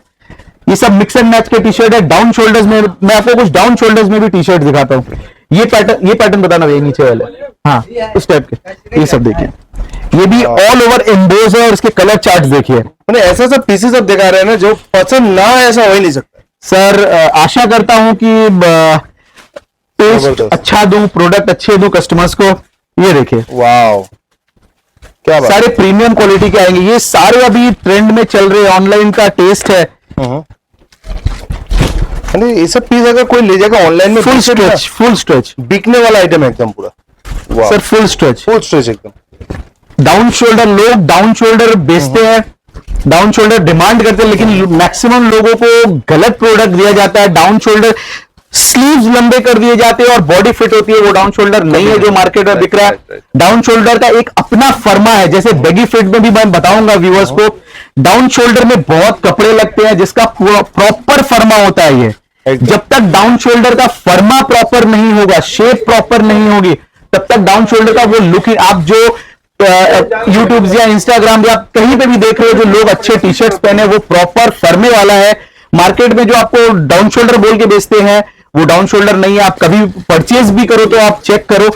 ये सब मिक्स एंड मैच के टी शर्ट है। डाउन शोल्डर्स में मैं आपको कुछ डाउन शोल्डर्स में भी टी शर्ट दिखाता हूँ। ये पैटर्न बताना भैया, नीचे वाले, हाँ उस टाइप के। ये सब देखिए, ये भी ऑल ओवर एम्बोज है और इसके कलर चार्ट देखिए। मैंने ऐसा सब पीसेस अब दिखा रहे हैं ना, जो पसंद ना आए ऐसा हो ही नहीं सकता। सर आशा करता हूं कि टेस्ट अच्छा दूं, प्रोडक्ट अच्छे दूं कस्टमर्स को। ये देखिए, वाओ, क्या बात। सारे प्रीमियम क्वालिटी के आएंगे। ये सारे अभी ट्रेंड में चल रहे ऑनलाइन का टेस्ट है। ये सब पीस अगर कोई ले जाएगा ऑनलाइन में, फुल स्ट्रेच बिकने वाला आइटम है एकदम पूरा। सर फुल स्ट्रेच एकदम। डाउन शोल्डर, लोग डाउन शोल्डर बेचते हैं, डाउन शोल्डर डिमांड करते हैं, लेकिन मैक्सिमम लोगों को गलत प्रोडक्ट दिया जाता है। डाउन शोल्डर स्लीव्स लंबे कर दिए जाते हैं और बॉडी फिट होती है, वो डाउन शोल्डर नहीं है जो मार्केट में बिक रहा है। डाउन शोल्डर का एक अपना फर्मा है, जैसे बैगी फिट में भी मैं बताऊंगा व्यूअर्स को। डाउन शोल्डर में बहुत कपड़े लगते हैं जिसका प्रॉपर फर्मा होता है। ये जब तक डाउन शोल्डर का फर्मा प्रॉपर नहीं होगा, शेप प्रॉपर नहीं होगी, तब तक डाउन शोल्डर का वो लुक ही, आप जो यूट्यूब या इंस्टाग्राम या कहीं पे भी देख रहे हो जो लोग अच्छे टी शर्ट्स पहने, वो प्रॉपर फर्मे वाला है। मार्केट में जो आपको डाउन शोल्डर बोल के बेचते हैं वो डाउन शोल्डर नहीं है। आप कभी परचेज भी करो तो आप चेक करो,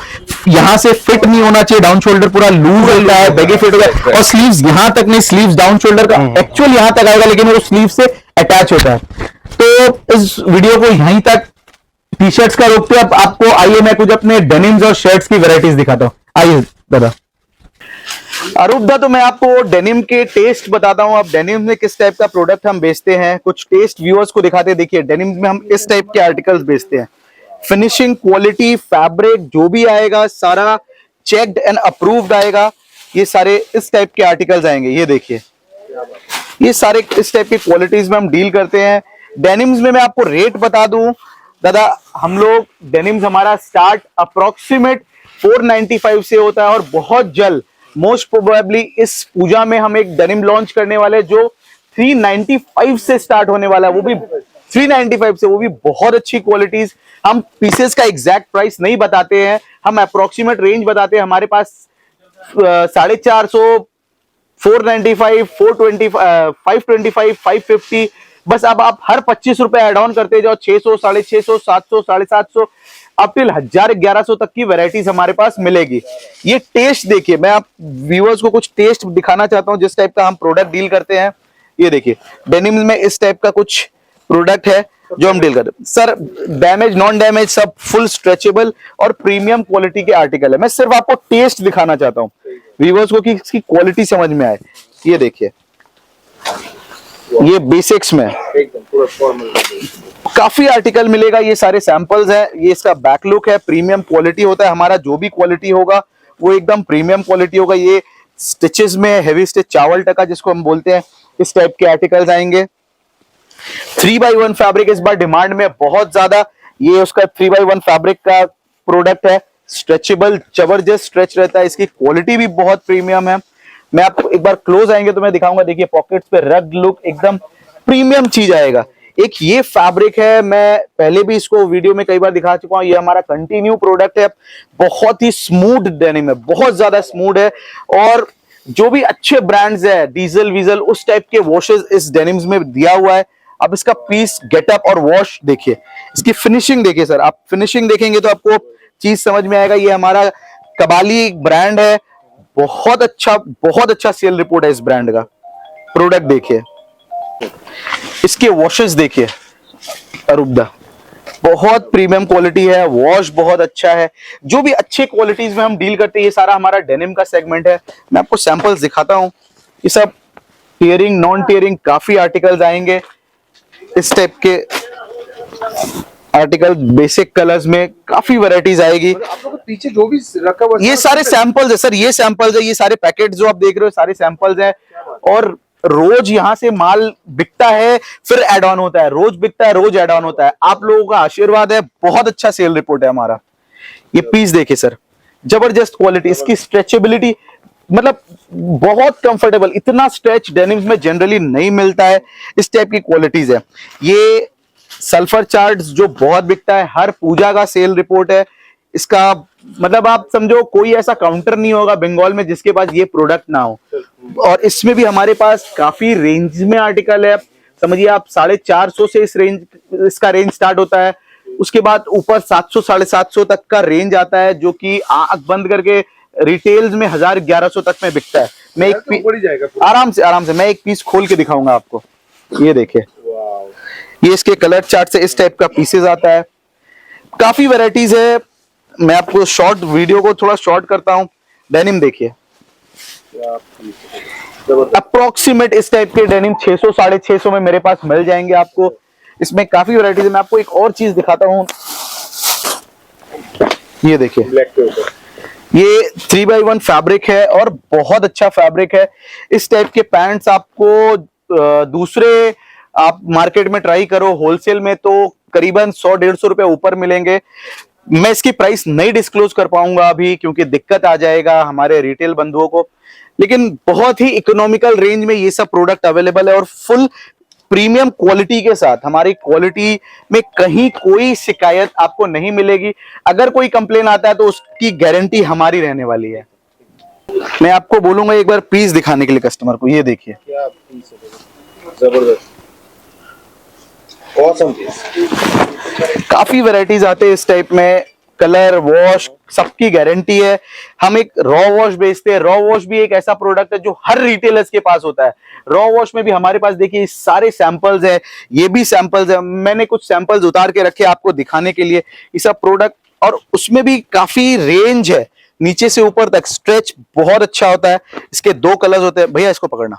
यहां से फिट नहीं होना चाहिए। डाउन शोल्डर पूरा लूज होता है, बैगी फिट होता है। और स्लीव्स यहां तक नहीं, स्लीव्स डाउन शोल्डर का एक्चुअल यहां तक आएगा, लेकिन वो स्लीव से अटैच होता है। तो इस वीडियो को यहीं तक टी शर्ट्स का रोकते हैं। अब आपको आइए मैं कुछ अपने डेनिम्स और शर्ट्स की वैरायटीज दिखाता हूं। आइए दादा। अरूपदा, तो मैं आपको डेनिम के टेस्ट बताता हूं। अब डेनिम में किस टाइप का प्रोडक्ट हम बेचते हैं, कुछ टेस्ट व्यूअर्स को दिखाते हैं। देखिए, डेनिम में हम इस टाइप के आर्टिकल्स बेचते हैं। फिनिशिंग, क्वालिटी, फैब्रिक जो भी आएगा सारा चेक्ड एंड अप्रूव्ड आएगा। ये सारे इस टाइप के आर्टिकल्स आएंगे। ये देखिए, ये सारे इस टाइप की क्वालिटीज में हम डील करते हैं। डेनिम्स में मैं आपको रेट बता दूं दादा, हम लोग डेनिम्स हमारा स्टार्ट अप्रोक्सीमेट 495 से होता है और बहुत जल्द मोस्ट प्रोबेबली इस पूजा में हम एक डेनिम लॉन्च करने वाले जो 395 से स्टार्ट होने वाला है, वो भी 395 से, वो भी बहुत अच्छी क्वालिटीज। हम पीसेस का एग्जैक्ट प्राइस नहीं बताते हैं, हम अप्रोक्सीमेट रेंज बताते हैं। हमारे पास 450, 495, 425, 525, 550, बस अब आप हर 25 रुपए एड ऑन करते जाओ। 600, 650, 700, 750, अप टिल 1100 तक की वैरायटीज हमारे पास मिलेगी। ये टेस्ट देखिए, मैं आप व्यूअर्स को कुछ टेस्ट दिखाना चाहता हूं जिस टाइप का हम प्रोडक्ट डील करते हैं। ये देखिए डेनिम्स में इस टाइप का कुछ प्रोडक्ट है जो हम डील करते हैं सर। डैमेज नॉन डैमेज सब फुल स्ट्रेचेबल और प्रीमियम क्वालिटी के आर्टिकल है। मैं सिर्फ आपको टेस्ट दिखाना चाहता हूँ व्यूअर्स को कि इसकी क्वालिटी समझ में आए। ये देखिए ये बेसिक्स में काफी आर्टिकल मिलेगा, ये सारे सैंपल्स हैं। ये इसका बैक लुक है, प्रीमियम क्वालिटी होता है हमारा, जो भी क्वालिटी होगा वो एकदम प्रीमियम क्वालिटी होगा। ये स्टिचेस में हेवी स्टिच चावल टका जिसको हम बोलते हैं, इस टाइप के आर्टिकल्स आएंगे। 3x1 फैब्रिक इस बार डिमांड में बहुत ज्यादा। ये उसका 3x1 फैब्रिक का प्रोडक्ट है, स्ट्रेचेबल, जबरदस्त स्ट्रेच रहता है, इसकी क्वालिटी भी बहुत प्रीमियम है। मैं आपको एक बार क्लोज आएंगे तो मैं दिखाऊंगा, देखिए पॉकेट्स पे रग लुक एकदम प्रीमियम चीज आएगा। एक ये फैब्रिक है, मैं पहले भी इसको वीडियो में कई बार दिखा चुका हूं, ये हमारा कंटिन्यू प्रोडक्ट है। बहुत ही स्मूथ डेनिम है, बहुत ज्यादा स्मूथ है। और जो भी अच्छे ब्रांड्स है डीजल वीजल उस टाइप के वॉशेस इस डेनिम्स में दिया हुआ है। अब इसका पीस गेटअप और वॉश देखिए, इसकी फिनिशिंग देखिए सर, आप फिनिशिंग देखेंगे तो आपको चीज समझ में आएगा। ये हमारा कबाली ब्रांड है, बहुत अच्छा सेल रिपोर्ट है इस ब्रांड का। प्रोडक्ट देखिए, इसके वॉशेस देखिए, अरुब्दा बहुत प्रीमियम क्वालिटी है, वॉश बहुत अच्छा है। जो भी अच्छे क्वालिटीज में हम डील करते हैं, ये सारा हमारा डेनिम का सेगमेंट है। मैं आपको सैंपल्स दिखाता हूं, ये सब टियरिंग नॉन टियरिंग काफी आर्टिकल्स आएंगे। इस टाइप के आर्टिकल बेसिक कलर्स में काफी वैरायटीज आएगी। आप लोग पीछे जो भी रखा हुआ ये सारे सैंपल्स है सर, ये सैंपल्स है, ये सारे पैकेट जो आप देख रहे हो सारे सैंपल्स है। और रोज यहाँ से माल बिकता है, फिर एड ऑन होता है, रोज बिकता है, रोज एड ऑन होता है। आप लोगों का आशीर्वाद है, बहुत अच्छा सेल रिपोर्ट है हमारा। ये पीस देखिए सर, जबरदस्त क्वालिटी, इसकी स्ट्रेचेबिलिटी मतलब बहुत कंफर्टेबल, इतना स्ट्रेच डेनिम्स में जनरली नहीं मिलता है। इस टाइप की क्वालिटीज है। ये सल्फर चार्ट्स जो बहुत बिकता है, हर पूजा का सेल रिपोर्ट है इसका। मतलब आप समझो कोई ऐसा काउंटर नहीं होगा बंगाल में जिसके पास ये प्रोडक्ट ना हो। और इसमें भी हमारे पास काफी रेंज में आर्टिकल है, समझिए आप 450 से इसका रेंज स्टार्ट होता है। उसके बाद ऊपर 700 750 तक का रेंज आता है, जो कि आंख बंद करके रिटेल्स में 1100 तक में बिकता है। मैं एक आराम से मैं एक पीस खोल के दिखाऊंगा आपको। ये देखिए, ये इसके कलर चार्ट से इस टाइप का पीसेस आता है। काफी वैरायटीज है। मैं आपको शॉर्ट वीडियो को थोड़ा शॉर्ट करता हूं। डेनिम देखिए, अप्रोक्सीमेट इस टाइप के डेनिम 600 650 में मेरे पास मिल जाएंगे आपको। इसमें काफी वैरायटीज है। मैं आपको एक और चीज दिखाता हूं, ये देखिए, ये 3x1 फैब्रिक है और बहुत अच्छा फैब्रिक है। इस टाइप के पैंट्स आपको दूसरे आप मार्केट में ट्राई करो होलसेल में तो करीबन 100-150 रुपए ऊपर मिलेंगे। मैं इसकी प्राइस नहीं डिस्क्लोज कर पाऊंगा अभी, क्योंकि दिक्कत आ जाएगा हमारे रिटेल बंधुओं को। लेकिन बहुत ही इकोनॉमिकल रेंज में ये सब प्रोडक्ट अवेलेबल है और फुल प्रीमियम क्वालिटी के साथ। हमारी क्वालिटी में कहीं कोई शिकायत आपको नहीं मिलेगी। अगर कोई कंप्लेन आता है तो उसकी गारंटी हमारी रहने वाली है। मैं आपको बोलूंगा एक बार पीस दिखाने के लिए कस्टमर को। ये देखिए, जबरदस्त, ऑसम पीस। काफी वैरायटीज आते हैं इस टाइप में, कलर वॉश सबकी गारंटी है। हम एक रॉ वॉश बेचते हैं। रॉ वॉश भी एक ऐसा प्रोडक्ट है जो हर रिटेलर्स के पास होता है। रॉ वॉश में भी हमारे पास देखिए सारे सैंपल्स हैं, ये भी सैंपल्स है। मैंने कुछ सैंपल्स उतार के रखे आपको दिखाने के लिए ये सब प्रोडक्ट। और उसमें भी काफी रेंज है, नीचे से ऊपर तक स्ट्रेच बहुत अच्छा होता है। इसके 2 कलर्स होते हैं, भैया इसको पकड़ना,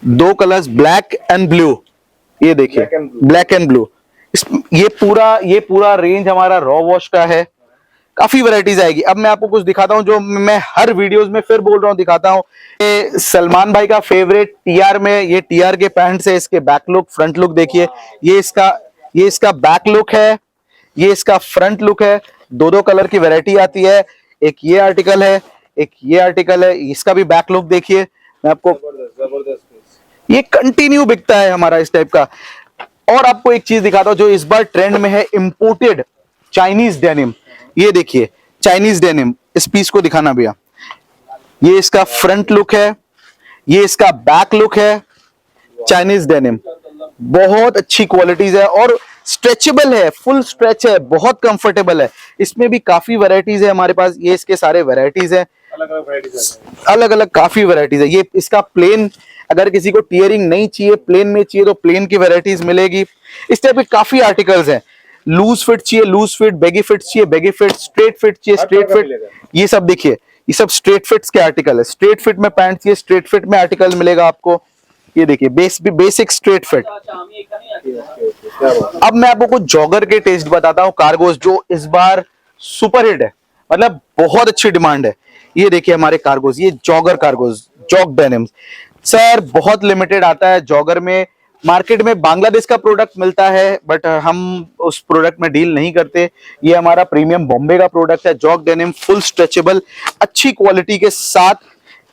2 कलर्स ब्लैक एंड ब्लू। ये देखिए ब्लैक एंड ब्लू। ये पूरा रेंज हमारा रॉ वॉश का है। काफी वैरायटीज आएगी। अब मैं आपको कुछ दिखाता हूं जो मैं हर वीडियोस में फिर बोल रहा हूं, दिखाता हूं। ये सलमान भाई का फेवरेट टीआर में, ये टीआर के पैंट्स है। इसके बैक लुक फ्रंट लुक देखिए, ये इसका बैक लुक है, ये इसका फ्रंट लुक है। 2 कलर की वैरायटी आती है। एक ये आर्टिकल है, एक ये आर्टिकल है। इसका भी बैक लुक देखिए। मैं आपको जबरदस्त, ये कंटिन्यू बिकता है हमारा इस टाइप का। और आपको एक चीज दिखाता हूं जो इस बार ट्रेंड में है, इंपोर्टेड चाइनीज डेनिम। ये देखिए चाइनीज डेनिम, इस पीस को दिखाना भैया। ये इसका फ्रंट लुक है, ये इसका बैक लुक है। चाइनीज डेनिम बहुत अच्छी क्वालिटीज है और स्ट्रेचेबल है, फुल स्ट्रेच है, बहुत कंफर्टेबल है। इसमें भी काफी वैरायटीज है हमारे पास, ये इसके सारे वैरायटीज है, अलग अलग काफी वैरायटीज है। ये इसका प्लेन, अगर किसी को टीयरिंग नहीं चाहिए, प्लेन में चाहिए तो प्लेन की वैरायटीज मिलेगी। इस टाइप के काफी आर्टिकल्स हैं। लूज फिट चाहिए लूज फिट, बेगी फिट चाहिए बेगी फिट, स्ट्रेट फिट चाहिए स्ट्रेट फिट। ये सब देखिए, ये सब स्ट्रेट फिट्स के आर्टिकल है। स्ट्रेट फिट में पैंट चाहिए, स्ट्रेट फिट में आर्टिकल मिलेगा आपको। ये देखिए बेसिक स्ट्रेट फिट। अब मैं आपको कुछ जॉगर के टेस्ट बताता हूँ, कार्गोस जो इस बार सुपर हिट है, मतलब बहुत अच्छी डिमांड है। ये देखिए हमारे कार्गोस, ये jogger cargos, jog denims sir, बहुत लिमिटेड आता है जॉगर में। मार्केट में बांग्लादेश का प्रोडक्ट मिलता है, बट हम उस प्रोडक्ट में डील नहीं करते। ये हमारा प्रीमियम बॉम्बे का प्रोडक्ट है, जॉग डेनिम, फुल स्ट्रेचेबल, अच्छी क्वालिटी के साथ।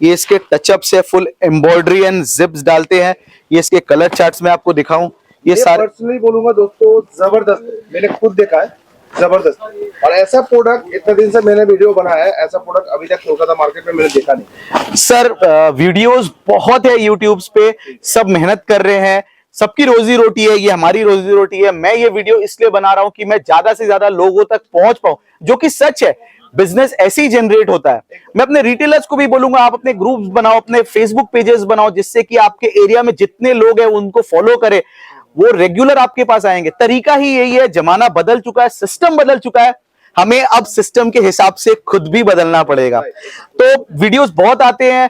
ये इसके टचअप्स है, फुल एम्ब्रॉयडरी एंड जिप्स डालते हैं। ये इसके कलर चार्ट्स में आपको दिखाऊं, ये सारे पर्सनली बोलूंगा दोस्तों, जबरदस्त है। मैंने खुद देखा है, जबरदस्त। और ऐसा प्रोडक्ट, इतने दिन से मैंने वीडियो बनाया है, ऐसा प्रोडक्ट अभी तक कोलकाता मार्केट में मैंने देखा नहीं। सर वीडियोस बहुत है यूट्यूब पे, सब मेहनत कर रहे हैं, सबकी रोजी रोटी है, ये हमारी रोजी रोटी है। मैं ये वीडियो इसलिए बना रहा हूं कि मैं ज्यादा से ज्यादा लोगों तक पहुंच पाऊं, जो कि सच है। बिजनेस ऐसे ही जनरेट होता है। मैं अपने रिटेलर्स को भी बोलूंगा, आप अपने ग्रुप्स बनाओ, अपने फेसबुक पेजेस बनाओ, जिससे कि आपके एरिया में जितने लोग हैं उनको फॉलो करे, वो रेगुलर आपके पास आएंगे। तरीका ही यही है, जमाना बदल चुका है, सिस्टम बदल चुका है, हमें अब सिस्टम के हिसाब से खुद भी बदलना पड़ेगा। तो वीडियोस बहुत आते हैं,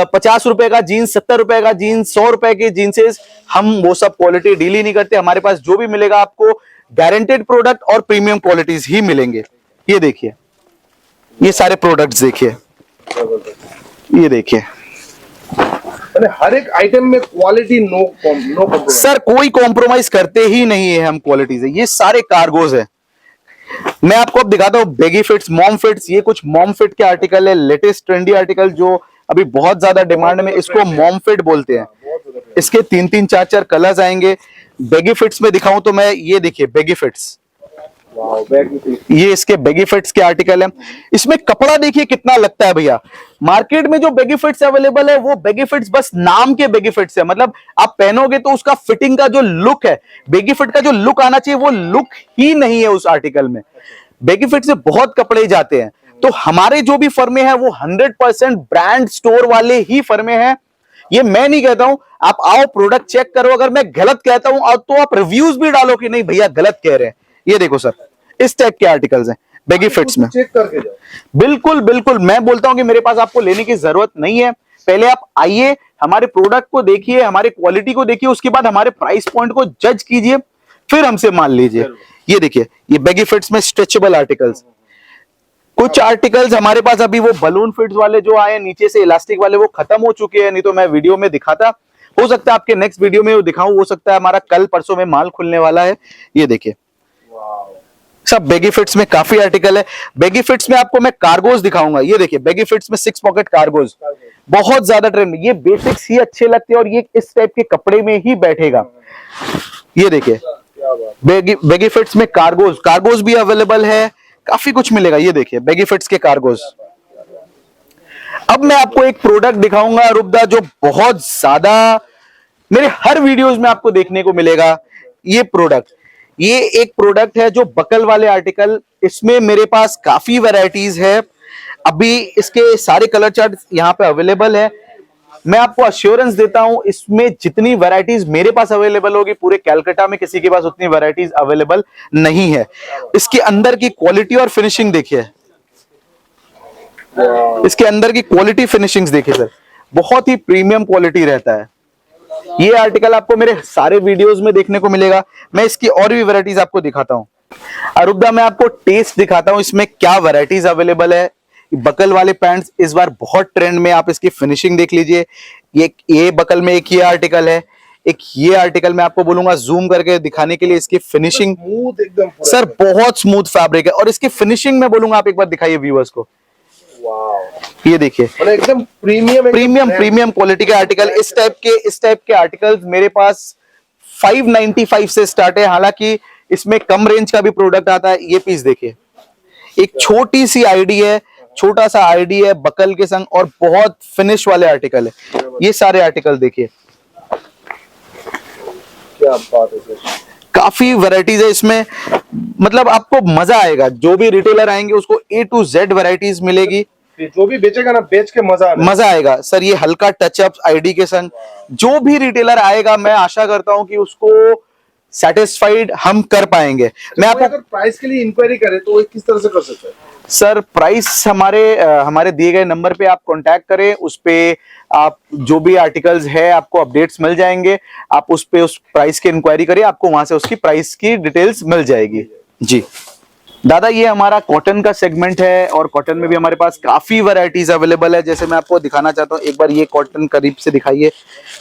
50 रुपए का जीन्स, 70 रुपए का जीन्स, 100 रुपए के जीन्सेस, हम वो सब क्वालिटी डील ही नहीं करते। हमारे पास जो भी मिलेगा आपको गारंटेड प्रोडक्ट और प्रीमियम क्वालिटीज ही मिलेंगे। ये देखिए, ये सारे प्रोडक्ट्स देखिए, ये देखिए, हर एक आइटम में क्वालिटी नो कॉम्प्रोमाइज। सर कोई कॉम्प्रोमाइज करते ही नहीं है हम क्वालिटी से। ये सारे कार्गोज है। मैं आपको अब दिखाता हूँ बेगी फिट्स, मॉम फिट्स। ये कुछ मॉम फिट के आर्टिकल है, लेटेस्ट ट्रेंडी आर्टिकल जो अभी बहुत ज्यादा डिमांड में, इसको मॉम फिट बोलते हैं। इसके 3-3, 4-4 कलर्स आएंगे। बेगी फिट्स में दिखाऊं तो मैं, ये देखिए बेगी फिट्स, ये इसके बेगी फिट्स के आर्टिकल है। इसमें कपड़ा देखिए कितना लगता है भैया। मार्केट में जो बेगी फिट्स अवेलेबल है वो बेगी फिट्स बस नाम के बेगी फिट्स है, मतलब आप पहनोगे तो उसका फिटिंग का जो लुक है, बेगी फिट का जो लुक आना चाहिए, वो लुक ही नहीं है उस आर्टिकल में। बेगी फिट से बहुत कपड़े जाते हैं। तो हमारे जो भी फर्मे हैं वो 100% ब्रांड स्टोर वाले ही फर्मे हैं। ये मैं नहीं कहता हूं, आप आओ प्रोडक्ट चेक करो। अगर मैं गलत कहता हूं तो आप रिव्यूज भी डालो कि नहीं भैया गलत कह रहे हैं। ये देखो सर, इस टाइप के आर्टिकल्स हैं बेगी फिट्स में। चेक करके जाओ। बिल्कुल बिल्कुल, मैं बोलता हूं कि मेरे पास आपको लेने की जरूरत नहीं है। पहले आप आइए, हमारे प्रोडक्ट को देखिए, हमारे क्वालिटी को देखिए, उसके बाद हमारे प्राइस पॉइंट को जज कीजिए, फिर हमसे मान लीजिए। ये देखिए, ये बेगी फिट्स में स्ट्रेचेबल आर्टिकल्स। कुछ आर्टिकल्स हमारे पास अभी वो बलून फिट्स वाले जो आए नीचे से इलास्टिक वाले, वो खत्म हो चुके हैं, नहीं तो मैं वीडियो में दिखाता। हो सकता है आपके नेक्स्ट वीडियो में वो दिखाऊं, हो सकता है हमारा कल परसों में माल खुलने वाला है। ये देखिए, सब बेगी फिट्स में काफी आर्टिकल है। बेगी फिट्स में आपको मैं कार्गोज दिखाऊंगा। ये देखिए, बेगी फिट्स में 6 पॉकेट कार्गोज, बहुत ज्यादा ट्रेंड। ये बेसिक्स ही अच्छे लगते हैं और ये इस टाइप के कपड़े में ही बैठेगा। ये देखिए, बेगी फिट्स में कार्गोज भी अवेलेबल है, काफी कुछ मिलेगा। ये देखिए बेगी फिट्स के कार्गोज। अब मैं आपको एक प्रोडक्ट दिखाऊंगा रुबदा, जो बहुत ज्यादा मेरे हर वीडियोस में आपको देखने को मिलेगा। ये प्रोडक्ट, ये एक प्रोडक्ट है जो बकल वाले आर्टिकल, इसमें मेरे पास काफी वैरायटीज है। अभी इसके सारे कलर चार्ट यहाँ पे अवेलेबल है। मैं आपको अश्योरेंस देता हूं, इसमें जितनी वैरायटीज मेरे पास अवेलेबल होगी, पूरे कैलकाटा में किसी के पास उतनी वैरायटीज अवेलेबल नहीं है। इसके अंदर की क्वालिटी और फिनिशिंग देखिए, इसके अंदर की क्वालिटी फिनिशिंग्स देखिए सर, बहुत ही प्रीमियम क्वालिटी रहता है। ये आर्टिकल आपको मेरे सारे वीडियोस में देखने को मिलेगा। मैं इसकी और भी वैरायटीज आपको दिखाता हूं। अरुबदा मैं आपको टेस्ट दिखाता हूं, इसमें क्या वैरायटीज अवेलेबल है। बकल वाले पैंट्स इस बार बहुत ट्रेंड में, आप इसकी फिनिशिंग देख लीजिए। ये बकल में एक ये आर्टिकल है, एक ये आर्टिकल मैं आपको बोलूंगा जूम करके दिखाने के लिए। इसकी फिनिशिंग एकदम सर बहुत स्मूथ फैब्रिक है, और इसकी फिनिशिंग में बोलूंगा आप एक बार दिखाइए व्यूअर्स को। ये देखिए, एकदम प्रीमियम क्वालिटी के आर्टिकल। इस टाइप के आर्टिकल्स मेरे पास 595 से स्टार्ट है। हालांकि इसमें कम रेंज का भी प्रोडक्ट आता है। ये पीस देखिए, एक छोटी सी आईडी है, छोटा सा आईडी है बकल के संग, और बहुत फिनिश वाले आर्टिकल है। ये सारे आर्टिकल देखिए, क्या बात है सर। काफी वैरायटीज है इसमें, मतलब आपको मजा आएगा। जो भी रिटेलर आएंगे उसको A to Z वैरायटीज मिलेगी। जो भी बेचेगा ना बेच के मजा आएगा सर। ये हल्का टचअप आईडी के संग जो भी रिटेलर आएगा, मैं आशा करता हूं कि उसको सेटिस्फाइड हम कर पाएंगे। मैं आपको अगर प्राइस के लिए इंक्वायरी करे तो वो किस तरह से कर सकते हैं? सर प्राइस हमारे दिए गए नंबर पे आप कांटेक्ट करें, उस पे आप जो भी आर्टिकल्स है आपको अपडेट्स मिल जाएंगे। आप उस पे उस प्राइस की इंक्वायरी करिए, आपको वहां से उसकी प्राइस की डिटेल्स मिल जाएगी। जी दादा, ये हमारा कॉटन का सेगमेंट है और कॉटन में भी हमारे पास काफी वैरायटीज अवेलेबल है। जैसे मैं आपको दिखाना चाहता हूँ, एक बार ये कॉटन करीब से दिखाइए।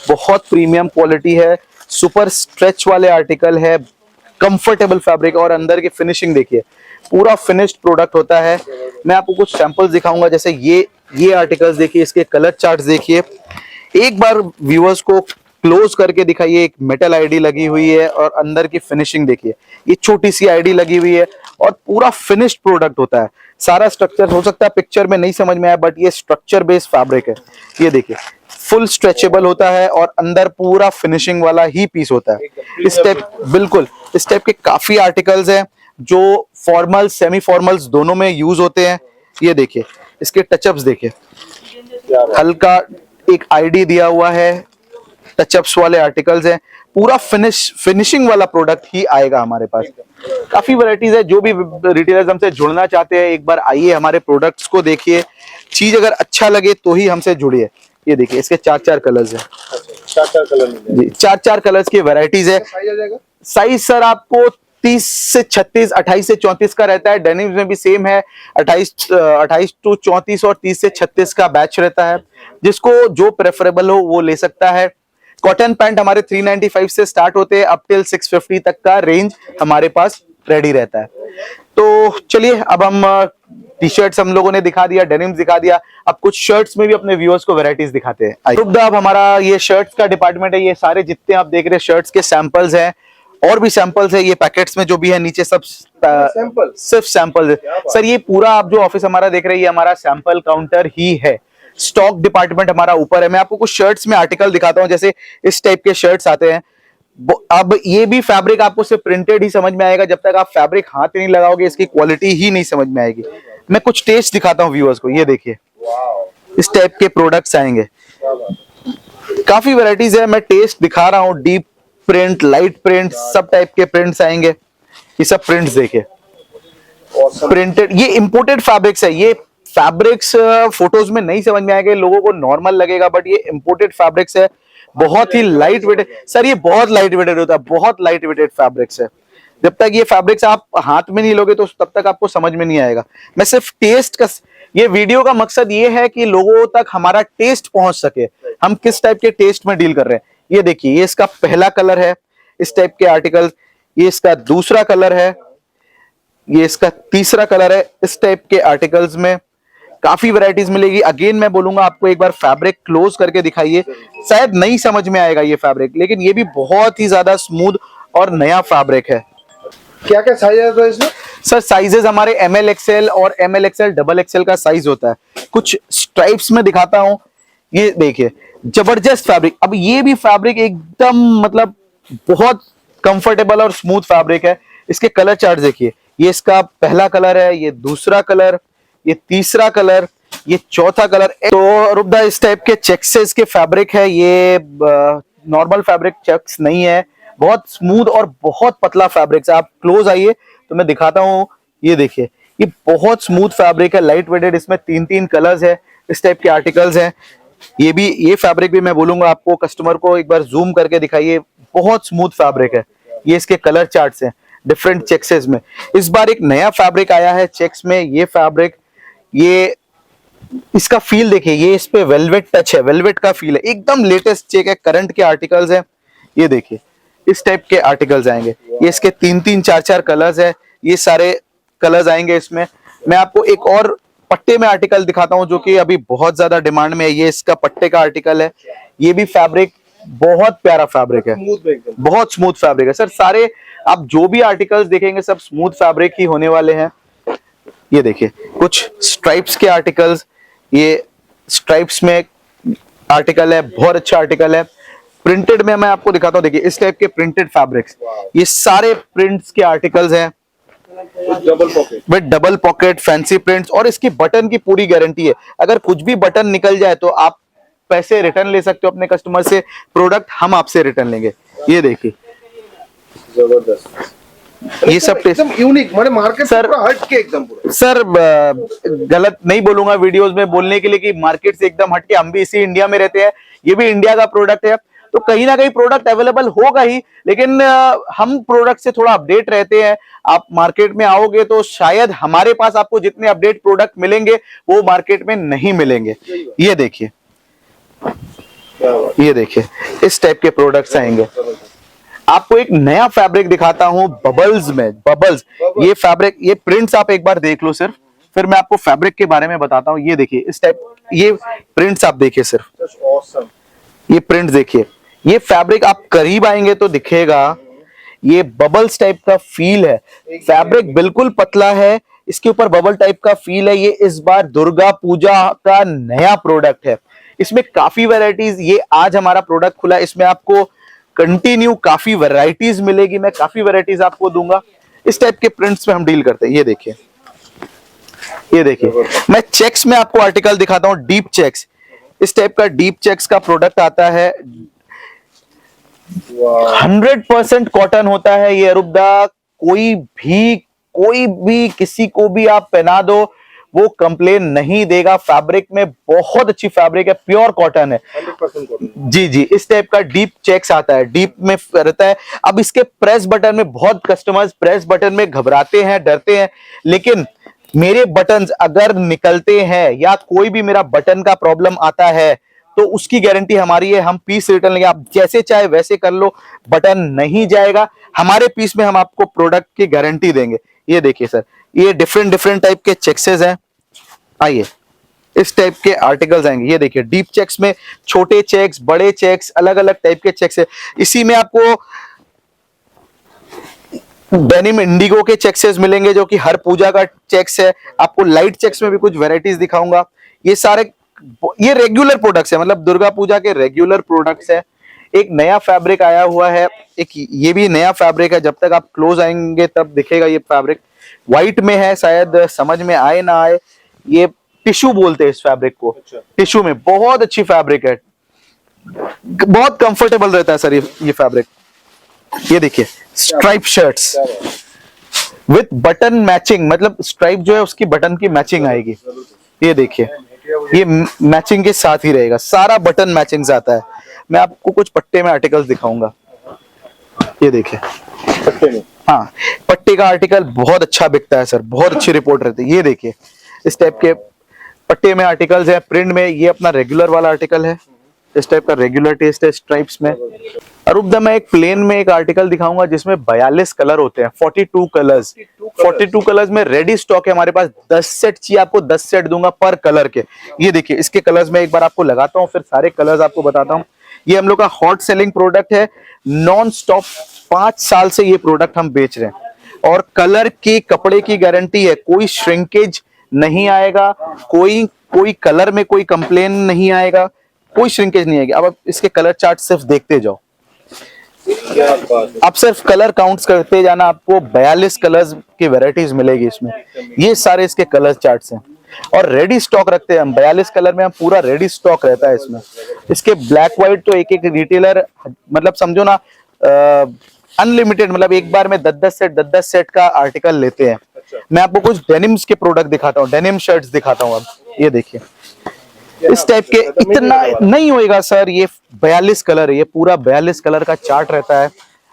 बहुत प्रीमियम क्वालिटी है, सुपर स्ट्रेच वाले आर्टिकल है, कंफर्टेबल फैब्रिक और अंदर की फिनिशिंग देखिए, पूरा फिनिश्ड प्रोडक्ट होता है। मैं आपको कुछ सैंपल्स दिखाऊंगा। जैसे ये आर्टिकल्स देखिए, इसके कलर चार्ट्स देखिए। एक बार व्यूअर्स को क्लोज करके दिखाइए। एक मेटल आईडी लगी हुई है और अंदर की फिनिशिंग देखिए, ये छोटी सी आईडी लगी हुई है और पूरा फिनिश्ड प्रोडक्ट होता है। सारा स्ट्रक्चर हो सकता है पिक्चर में नहीं समझ में आया, बट ये स्ट्रक्चर बेस्ड फैब्रिक है। ये देखिए फुल स्ट्रेचेबल होता है और अंदर पूरा फिनिशिंग वाला ही पीस होता है। इस टाइप के काफी आर्टिकल्स हैं जो फॉर्मल सेमी फॉर्मल्स दोनों में यूज होते हैं। ये देखिए इसके टचअप्स देखिए, हल्का एक आईडी दिया हुआ है, टचअप्स वाले आर्टिकल्स हैं, पूरा फिनिशिंग वाला प्रोडक्ट ही आएगा हमारे पास। काफी वैरायटीज है। जो भी रिटेलर्स हमसे जुड़ना चाहते हैं, एक बार आइए, हमारे प्रोडक्ट्स को देखिए, चीज अगर अच्छा लगे तो ही हमसे जुड़िए। ये देखिए इसके 4 कलर्स हैं। 4 कलर जी 4 कलर्स की वैरायटीज है। साइज सर आपको 30 से 36, 28 से 34 का रहता है। डेनिम्स में भी सेम है, 28 to 34 और 30 से 36 का बैच रहता है। जिसको जो प्रेफरेबल हो वो ले सकता है। कॉटन पैंट हमारे 395 से स्टार्ट होते हैं, अप टिल 650 तक का रेंज हमारे पास रेडी रहता है। तो चलिए अब हम टी शर्ट्स हम लोगों ने दिखा दिया, डेनिम्स दिखा दिया, अब कुछ शर्ट्स में भी अपने व्यूअर्स को वैरायटीज दिखाते हैं। अब हमारा ये शर्ट्स का डिपार्टमेंट है। ये सारे जितने आप देख रहे हैं शर्ट्स के सैंपल्स हैं, और भी सैंपल्स है। ये पैकेट्स में जो भी है नीचे सब सिर्फ सैंपल है सर। ये पूरा आप जो ऑफिस हमारा देख रहे हैं, ये हमारा सैंपल काउंटर ही है। स्टॉक डिपार्टमेंट हमारा ऊपर है। मैं आपको कुछ शर्ट्स में आर्टिकल दिखाता हूं, जैसे इस टाइप के शर्ट्स आते हैं। अब ये भी फैब्रिक आपको सिर्फ प्रिंटेड ही समझ में आएगा, जब तक आप फैब्रिक हाथ नहीं लगाओगे इसकी क्वालिटी ही नहीं समझ में आएगी। मैं कुछ टेस्ट दिखाता हूं व्यूअर्स को। ये देखिए इस टाइप के प्रोडक्ट्स आएंगे, काफी वैरायटीज है। मैं टेस्ट दिखा रहा हूं, डीप प्रिंट, लाइट प्रिंट, सब टाइप के प्रिंट्स आएंगे। ये सब प्रिंट्स देखिए, प्रिंटेड, ये इंपोर्टेड फैब्रिक्स है। ये फैब्रिक्स फोटोज में नहीं समझ में आएगा, लोगों को नॉर्मल लगेगा, बट ये इंपोर्टेड फैब्रिक्स है। बहुत ही लाइट वेटेड सर, ये बहुत लाइट वेटेड होता है, बहुत लाइट वेटेड फैब्रिक्स है। जब तक ये फैब्रिक्स आप हाथ में नहीं लोगे तो तब तक आपको समझ में नहीं आएगा। मैं सिर्फ टेस्ट का, ये वीडियो का मकसद ये है कि लोगों तक हमारा टेस्ट पहुंच सके, हम किस टाइप के टेस्ट में डील कर रहे हैं। ये देखिए, ये इसका पहला कलर है इस टाइप के आर्टिकल, ये इसका दूसरा कलर है, ये इसका तीसरा कलर है। इस टाइप के आर्टिकल्स में काफी वैरायटीज मिलेगी। अगेन मैं बोलूंगा आपको एक बार फैब्रिक क्लोज करके दिखाइए, शायद नहीं समझ में आएगा ये फैब्रिक, लेकिन ये भी बहुत ही ज्यादा स्मूथ और नया फैब्रिक है। क्या क्या साइज है इसमें? सर साइजेस हमारे ML XL और ML XL XXL का साइज होता है। कुछ स्ट्राइप्स में दिखाता हूं, ये देखिए जबरदस्त फैब्रिक। अब ये भी फैब्रिक एकदम मतलब बहुत कंफर्टेबल और स्मूथ फैब्रिक है। इसके कलर चार्ट देखिए, ये इसका पहला कलर है, ये दूसरा कलर, ये तीसरा कलर, ये चौथा कलर। तो रुबदा इस टाइप के चेक्सेस के फैब्रिक है, ये नॉर्मल फैब्रिक चेक्स नहीं है, बहुत स्मूथ और बहुत पतला फैब्रिक है। आप क्लोज आइए तो मैं दिखाता हूं, ये देखिए ये बहुत स्मूथ फैब्रिक है, लाइट वेटेड। इसमें 3 कलर्स है, इस टाइप के आर्टिकल्स हैं। ये फैब्रिक भी मैं बोलूंगा आपको, कस्टमर को एक बार जूम करके दिखाइए, बहुत स्मूथ फैब्रिक है। ये इसके कलर चार्ट्स हैं डिफरेंट चेक्सेस में। इस बार एक नया फैब्रिक आया है चेक्स में, ये फैब्रिक, ये इसका फील देखिए, ये इस पे वेलवेट टच है, वेलवेट का फील है, एकदम लेटेस्ट चेक है, करंट के आर्टिकल्स है। ये देखिए इस टाइप के आर्टिकल्स आएंगे, ये इसके 3 4 कलर्स है, ये सारे कलर्स आएंगे इसमें। मैं आपको एक और पट्टे में आर्टिकल दिखाता हूं जो कि अभी बहुत ज्यादा डिमांड में है। ये इसका पट्टे का आर्टिकल है, ये भी फैब्रिक बहुत प्यारा फैब्रिक है, बहुत स्मूथ फैब्रिक है। सर सारे आप जो भी आर्टिकल्स देखेंगे सब स्मूथ फैब्रिक ही होने वाले हैं। ये देखिए कुछ स्ट्राइप्स के आर्टिकल्स, ये स्ट्राइप्स में आर्टिकल है, बहुत अच्छा आर्टिकल है। प्रिंटेड में मैं आपको दिखाता हूँ, देखिए इस टाइप के प्रिंटेड फैब्रिक्स, ये सारे प्रिंट्स के आर्टिकल्स हैं with double pocket fancy prints, और इसकी बटन की पूरी गारंटी है। अगर कुछ भी बटन निकल जाए तो आप पैसे रिटर्न ले सकते हो अपने कस्टमर से, प्रोडक्ट हम आपसे रिटर्न लेंगे। ये देखिए ये सब एकदम यूनिक, माने मार्केट सर पूरा हट के एकदम पूरा। सर गलत नहीं बोलूंगा वीडियोस में बोलने के लिए कि मार्केट से एकदम हटके, हम भी इसी इंडिया में रहते हैं, ये भी इंडिया का प्रोडक्ट है, तो कहीं ना कहीं प्रोडक्ट अवेलेबल होगा ही, लेकिन हम प्रोडक्ट से थोड़ा अपडेट रहते हैं। आप मार्केट में आओगे तो शायद हमारे पास आपको जितने अपडेट प्रोडक्ट मिलेंगे वो मार्केट में नहीं मिलेंगे। ये देखिए इस टाइप के प्रोडक्ट्स आएंगे। आपको एक नया फैब्रिक दिखाता हूं बबल्स में, बबल्स, ये फैब्रिक, ये प्रिंट्स आप एक बार देख लो सिर्फ, फिर मैं आपको फैब्रिक के बारे में बताता हूं। ये देखिए इस टाइप, ये प्रिंट्स आप देखिए सिर्फ, ये प्रिंट्स देखिए, ये फैब्रिक आप करीब आएंगे तो दिखेगा, ये बबल्स टाइप का फील है, फैब्रिक बिल्कुल पतला है, इसके ऊपर बबल टाइप का फील है। ये इस बार दुर्गा पूजा का नया प्रोडक्ट है, इसमें काफी वैरायटीज, ये आज हमारा प्रोडक्ट खुला, इसमें आपको कंटिन्यू काफी वैरायटीज मिलेगी, मैं काफी वैरायटीज आपको दूंगा। इस टाइप के प्रिंट्स में हम डील करते हैं। ये देखिए मैं चेक्स में आपको आर्टिकल दिखाता हूं, डीप चेक्स, इस टाइप का डीप चेक्स का प्रोडक्ट आता है, 100% कॉटन होता है ये अरुबदा, कोई भी किसी को भी आप पहना दो वो कंप्लेन नहीं देगा। फैब्रिक में बहुत अच्छी फैब्रिक है, प्योर कॉटन है, 100% कॉटन। जी इस टाइप का डीप चेक्स आता है, डीप में रहता है। अब इसके प्रेस बटन में बहुत कस्टमर्स प्रेस बटन में घबराते हैं, डरते हैं, लेकिन मेरे बटन्स अगर निकलते हैं या कोई भी मेरा बटन का प्रॉब्लम आता है तो उसकी गारंटी हमारी है, हम पीस रिटर्न लेंगे, आप जैसे चाहे वैसे कर लो, बटन नहीं जाएगा, हमारे पीस में हम आपको प्रोडक्ट की गारंटी देंगे। ये देखिए सर, ये डिफरेंट टाइप के चेक्सेस हैं, आइए इस टाइप के आर्टिकल्स आएंगे। ये देखिए डीप चेक्स में छोटे चेक्स, बड़े चेक्स, अलग अलग टाइप के चेक्स है। इसी में आपको डेनिम इंडिगो के चेक्सेस मिलेंगे जो कि हर पूजा का चेक्स है। आपको लाइट चेक्स में भी कुछ वेराइटीज दिखाऊंगा। ये सारे ये रेगुलर प्रोडक्ट्स है, मतलब दुर्गा पूजा के रेगुलर प्रोडक्ट्स है। एक नया फैब्रिक आया हुआ है, एक ये भी नया फैब्रिक है, जब तक आप क्लोज आएंगे तब दिखेगा। ये फैब्रिक व्हाइट में है, शायद समझ में आए ना आए, ये टिश्यू बोलते हैं इस फैब्रिक को। टिश्यू में बहुत अच्छी फैब्रिक है, बहुत कंफर्टेबल रहता है सर ये फैब्रिक। ये देखिए stripe shirts with button matching, मतलब स्ट्राइप जो है उसकी बटन की मैचिंग आएगी। ये देखिए ये मैचिंग के साथ ही रहेगा, सारा बटन मैचिंग से आता है। मैं आपको कुछ पट्टे में आर्टिकल्स दिखाऊंगा। ये देखिए पट्टे में, हाँ पट्टे का आर्टिकल बहुत अच्छा बिकता है सर, बहुत अच्छी रिपोर्ट रहती है। ये देखिए इस टाइप के पट्टे में आर्टिकल्स है, प्रिंट में। ये अपना रेगुलर वाला आर्टिकल है, इस टाइप का रेगुलर टेस्ट है स्ट्राइप्स में। अरुबदा मैं एक प्लेन में एक आर्टिकल दिखाऊंगा जिसमें 42 कलर होते हैं, 42 कलर्स। 42 कलर्स में रेडी स्टॉक है हमारे पास। 10 सेट चाहिए आपको, 10 सेट दूंगा पर कलर के। ये देखिए इसके कलर्स में एक बार आपको लगाता हूँ, फिर सारे कलर्स आपको बताता हूँ। ये हम लोग का हॉट सेलिंग प्रोडक्ट है, नॉन स्टॉप 5 साल से ये प्रोडक्ट हम बेच रहे हैं, और कलर की कपड़े की गारंटी है, कोई श्रिंकेज नहीं आएगा, कोई कलर में कोई कंप्लेन नहीं आएगा, कोई श्रिंकेज नहीं आएगी। अब आप इसके कलर चार्ट सिर्फ देखते जाओ, आप सिर्फ कलर काउंट्स करते जाना, आपको 42 कलर्स की वैरायटीज मिलेगी इसमें। ये सारे इसके कलर चार्ट्स हैं, और रेडी स्टॉक रखते हैं हम। 42 कलर में हम पूरा रेडी स्टॉक रहता है इसमें। इसके ब्लैक व्हाइट तो एक रिटेलर, मतलब समझो ना अनलिमिटेड, मतलब एक बार में 10-10 सेट का आर्टिकल लेते हैं। मैं आपको कुछ डेनिम्स के प्रोडक्ट दिखाता हूँ, डेनिम शर्ट्स दिखाता हूँ। अब ये देखिए इस टाइप के, इतना नहीं होएगा सर, ये 42 कलर है, ये पूरा 42 कलर का चार्ट रहता है।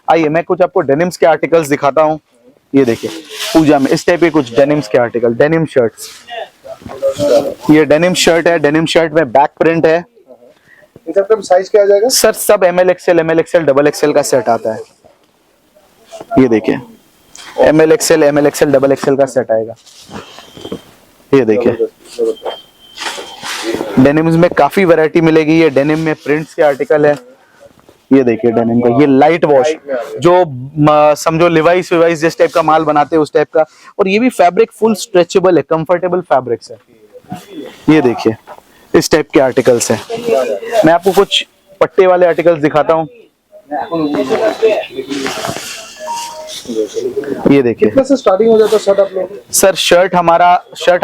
आइए मैं कुछ आपको डेनिम्स के आर्टिकल्स दिखाता हूँ। ये देखिए पूजा में इस टाइप के कुछ डेनिम्स के आर्टिकल, डेनिम शर्ट्स। ये डेनिम शर्ट है, डेनिम शर्ट में बैक प्रिंट है। साइज क्या आ जाएगा सर? सब ML XL, ML XL, double XL का सेट आता है। ये देखिए ML XL, डबल XL का सेट आएगा। ये देखिए डेनिम्स में काफी वैरायटी मिलेगी। ये डेनिम में प्रिंट्स के आर्टिकल है। ये देखिए डेनिम का, ये लाइट वॉश, जो समझो लिवाइस विवाइस जिस टाइप का माल बनाते हैं उस टाइप का। और ये भी फैब्रिक फुल स्ट्रेचेबल है, कंफर्टेबल फैब्रिक्स है। ये देखिए इस टाइप के आर्टिकल्स हैं। मैं आपको कुछ पट्टे वाले आर्टिकल्स दिखाता हूँ। ये देखिए कितने से स्टार्टिंग हो जाता है शर्ट आप लोग? सर, शर्ट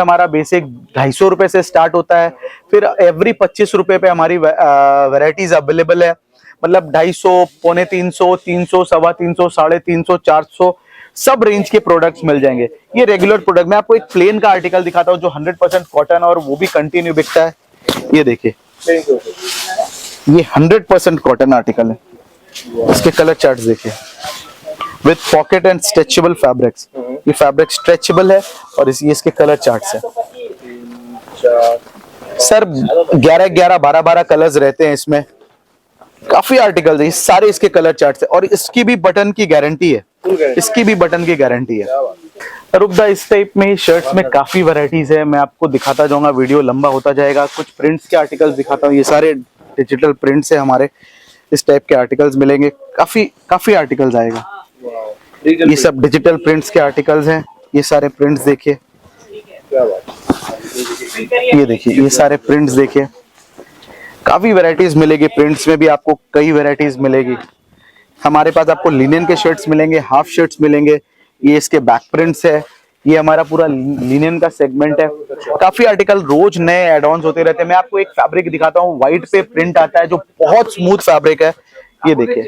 हमारा बेसिक 250 रुपए से स्टार्ट होता है। फिर एवरी 25 रुपए पे हमारी वैरायटीज अवेलेबल है। मतलब 250, 350, 300, 350, 350, 400 सब रेंज के प्रोडक्ट्स मिल जाएंगे। ये रेगुलर प्रोडक्ट, मैं आपको एक प्लेन का आर्टिकल दिखाता हूँ जो 100% कॉटन और वो भी कंटिन्यू बिकता है। ये देखिए, ये 100% कॉटन आर्टिकल है। इसके कलर चार्ट्स देखिए, with pocket and stretchable fabrics. ये फैब्रिक स्ट्रेचेबल है और इसके कलर चार्ट्स है। सर 11-11, 12-12 कलर्स रहते हैं इसमें। काफी आर्टिकल्स है, सारे इसके कलर चार्ट्स है और इसकी भी बटन की गारंटी है। इसकी भी बटन की गारंटी है। रुकदा, इस टाइप में शर्ट्स में काफी वैरायटीज है, मैं आपको दिखाता जाऊंगा, वीडियो लंबा होता जाएगा। कुछ प्रिंट्स के आर्टिकल्स दिखाता हूँ, ये सारे डिजिटल प्रिंट्स है हमारे। इस टाइप के आर्टिकल्स मिलेंगे, काफी आर्टिकल्स आएगा। ये सब डिजिटल प्रिंट्स के आर्टिकल्स हैं। ये सारे प्रिंट्स देखिए, ये देखिए, ये सारे प्रिंट्स देखिए, काफी वैरायटीज मिलेगी। प्रिंट्स में भी आपको कई वैरायटीज मिलेगी। हमारे पास आपको लिनेन के शर्ट्स मिलेंगे, हाफ शर्ट्स मिलेंगे। ये इसके बैक प्रिंट्स है। ये हमारा पूरा लिनेन का सेगमेंट है। काफी आर्टिकल रोज नए एड ऑन्स होते रहते हैं। मैं आपको एक फैब्रिक दिखाता हूँ, व्हाइट पे प्रिंट आता है जो बहुत स्मूथ फैब्रिक है। ये देखिए,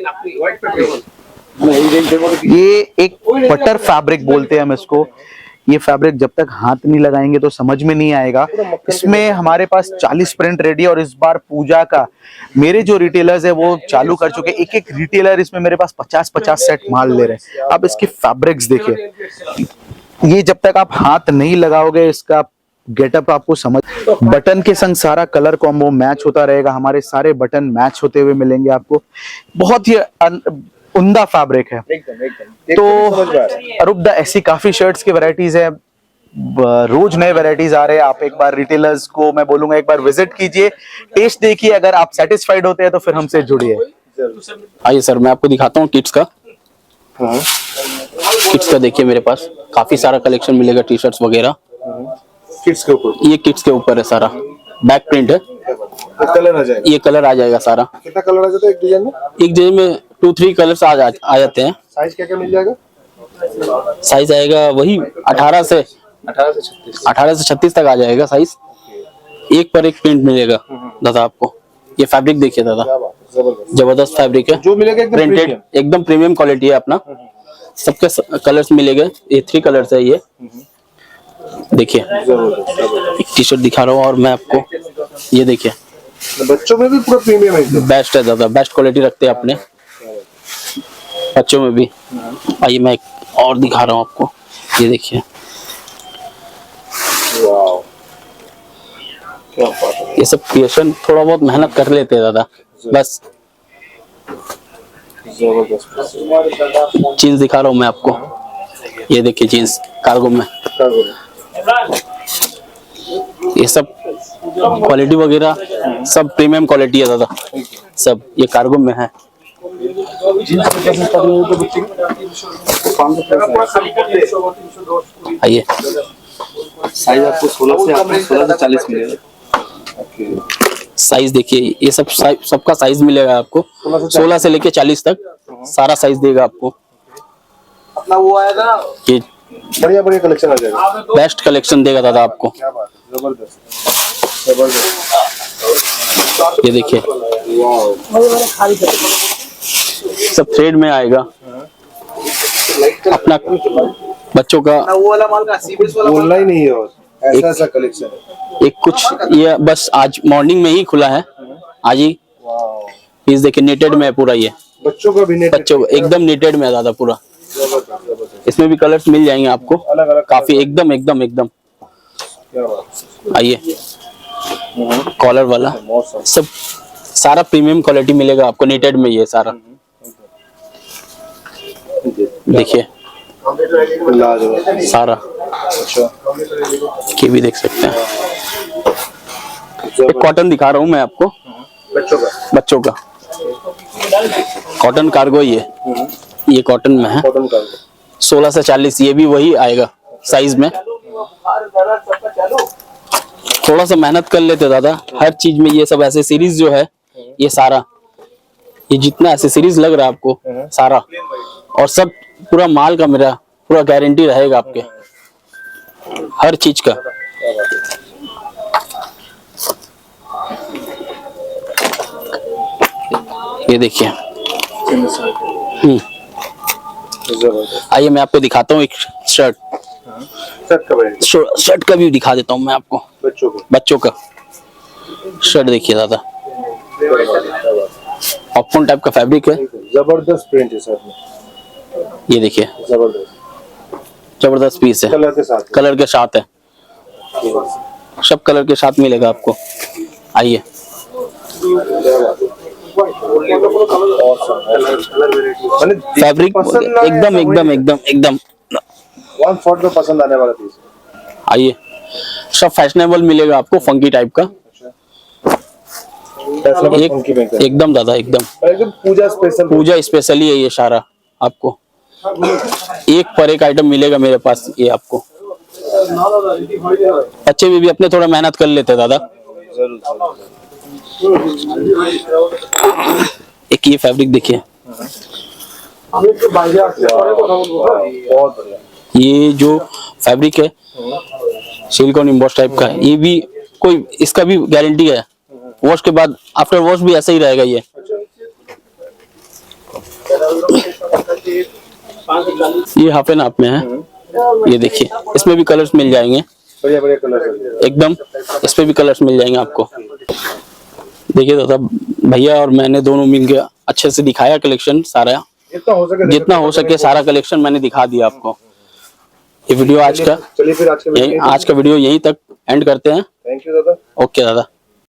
ये एक बटर फैब्रिक बोलते हैं हम इसको। ये फैब्रिक जब तक हाथ नहीं लगाएंगे तो समझ में नहीं आएगा। इसमें हमारे पास 40 प्रिंट रेडी और इस बार पूजा का मेरे जो रिटेलर्स है वो चालू कर चुके। एक रिटेलर इसमें मेरे पास 50-50 सेट माल ले रहे हैं। अब इसकी फैब्रिक्स देखिए, ये जब तक आप हाथ नहीं लगाओगे इसका गेटअप आपको समझ। बटन के संग सारा कलर कॉम्बो मैच होता रहेगा। हमारे सारे बटन मैच होते हुए मिलेंगे आपको। बहुत ही उम्दा फैब्रिक है। तो अरुब्दा, ऐसी काफी शर्ट्स की वैरायटीज है, रोज नए वैरायटीज आ रहे हैं। आप एक बार रिटेलर्स को मैं बोलूंगा एक बार विजिट कीजिए, टेस्ट देखिए। अगर आप सेटिस्फाइड होते हैं तो फिर हमसे जुड़िए। आइए सर, मैं आपको दिखाता हूँ किड्स का। किड्स का देखिए, मेरे पास काफी सारा कलेक्शन मिलेगा, टी शर्ट्स वगैरह। किड्स के ऊपर ये किड्स के ऊपर है सारा, बैक प्रिंट है। कलर आ जाएगा? ये कलर आ जाएगा सारा। कितना कलर आ जाता है एक डिजाइन में? एक डिजाइन में 2-3 कलर्स आ जाते हैं। साइज क्या क्या मिल जाएगा? साइज आएगा वही 18 से 36 तक आ जाएगा साइज। एक पर एक प्रिंट मिलेगा दादा आपको। ये फैब्रिक देखिए दादा, जबरदस्त फैब्रिक है, जो मिलेगा एकदम प्रिंटेड, एकदम प्रीमियम क्वालिटी है अपना। सबके कलर्स मिलेंगे। ये 3 कलर्स है। ये देखिए, एक टी शर्ट दिखा रहा हूँ और मैं आपको, ये देखिए, बच्चों में भी पूरा प्रीमियम है। बेस्ट है दादा, बेस्ट क्वालिटी रखते हैं अपने बच्चों में भी। आइए मैं एक और दिखा रहा हूँ आपको, ये देखिए। ये सब क्रिएशन थोड़ा बहुत मेहनत कर लेते हैं दादा, बस। जीन्स दिखा रहा हूँ मैं आपको, ये देखिए जीन्स कार्गो में। ये सब क्वालिटी वगैरह सब प्रीमियम क्वालिटी है दादा, सब ये कार्गो में है। आइए, साइज आपको 16 से 40 मिलेगा। साइज देखिए, ये सब सबका साइज मिलेगा आपको 16 से लेके 40 तक, सारा साइज देगा आपको। अपना वो आएगा, ये बढ़िया बढ़िया कलेक्शन आ जाएगा। बेस्ट कलेक्शन देगा दादा आपको। क्या बात है, जबरदस्त जबरदस्त। ये देखिए, सब थ्रेड में आएगा अपना बच्चों का। वो वाला माल का सीबीएस वाला बोलना ही नहीं है, और ऐसा ऐसा कलेक्शन है। एक कुछ ये बस आज मॉर्निंग में ही खुला है, आज ही। पीस देखिए, नेटेड में है पूरा। ये बच्चों का भी नेटेड, बच्चों एकदम नेटेड में है दादा पूरा। इसमें भी कलर्स मिल जाएंगे आपको, काफी एकदम एकदम एकदम। आइए, कॉलर वाला सब सारा प्रीमियम क्वालिटी मिलेगा आपको नेटेड में। ये सारा देखिए, सारा ये भी देख सकते हैं। एक कॉटन दिखा रहा हूँ मैं आपको, बच्चों का कॉटन कार्गो। ये कॉटन में है, 16 से 40। ये भी वही आएगा साइज में। थोड़ा सा मेहनत कर लेते दादा हर चीज में। ये सब ऐसे सीरीज जो है, ये सारा ये जितना एसेसरीज लग रहा है आपको सारा, और सब पूरा माल का मेरा पूरा गारंटी रहेगा आपके हर चीज का। ये देखिए। आइए मैं आपको दिखाता हूँ एक शर्ट। शर्ट का भी दिखा देता हूँ मैं आपको, बच्चों का शर्ट देखिए दादा, पॉपकॉर्न टाइप का फैब्रिक है, जबरदस्त प्रिंट है सर में, ये देखिए जबरदस्त पीस है, कलर के साथ है, सब कलर के साथ मिलेगा आपको। आइए फैब्रिक एकदम एकदम एकदम एकदम 140 में पसंद आने वाला पीस। आइए सब फैशनेबल मिलेगा आपको, फंकी टाइप का एकदम दादा, एकदम पूजा स्पेशली है ये सारा आपको, एक पर एक आइटम मिलेगा मेरे पास। ये आपको बच्चे भी अपने थोड़ा मेहनत कर लेते हैं दादा। एक ये फैब्रिक देखिए, ये जो फैब्रिक है सिलिकॉन इम्बॉस टाइप का है, ये भी कोई इसका भी गारंटी है, वॉश के बाद आफ्टर वॉश भी ऐसा ही रहेगा। ये हाफ एन हाफ में है, ये देखिए इसमें भी कलर्स मिल जाएंगे, बढ़िया कलर एकदम इस पे भी कलर्स मिल जाएंगे आपको। देखिए दादा भैया और मैंने दोनों मिलकर अच्छे से दिखाया कलेक्शन सारा, जितना हो सके सारा कलेक्शन मैंने दिखा दिया आपको। ये वीडियो आज का वीडियो यहीं तक एंड करते हैं। थैंक यू दादा। ओके दादा।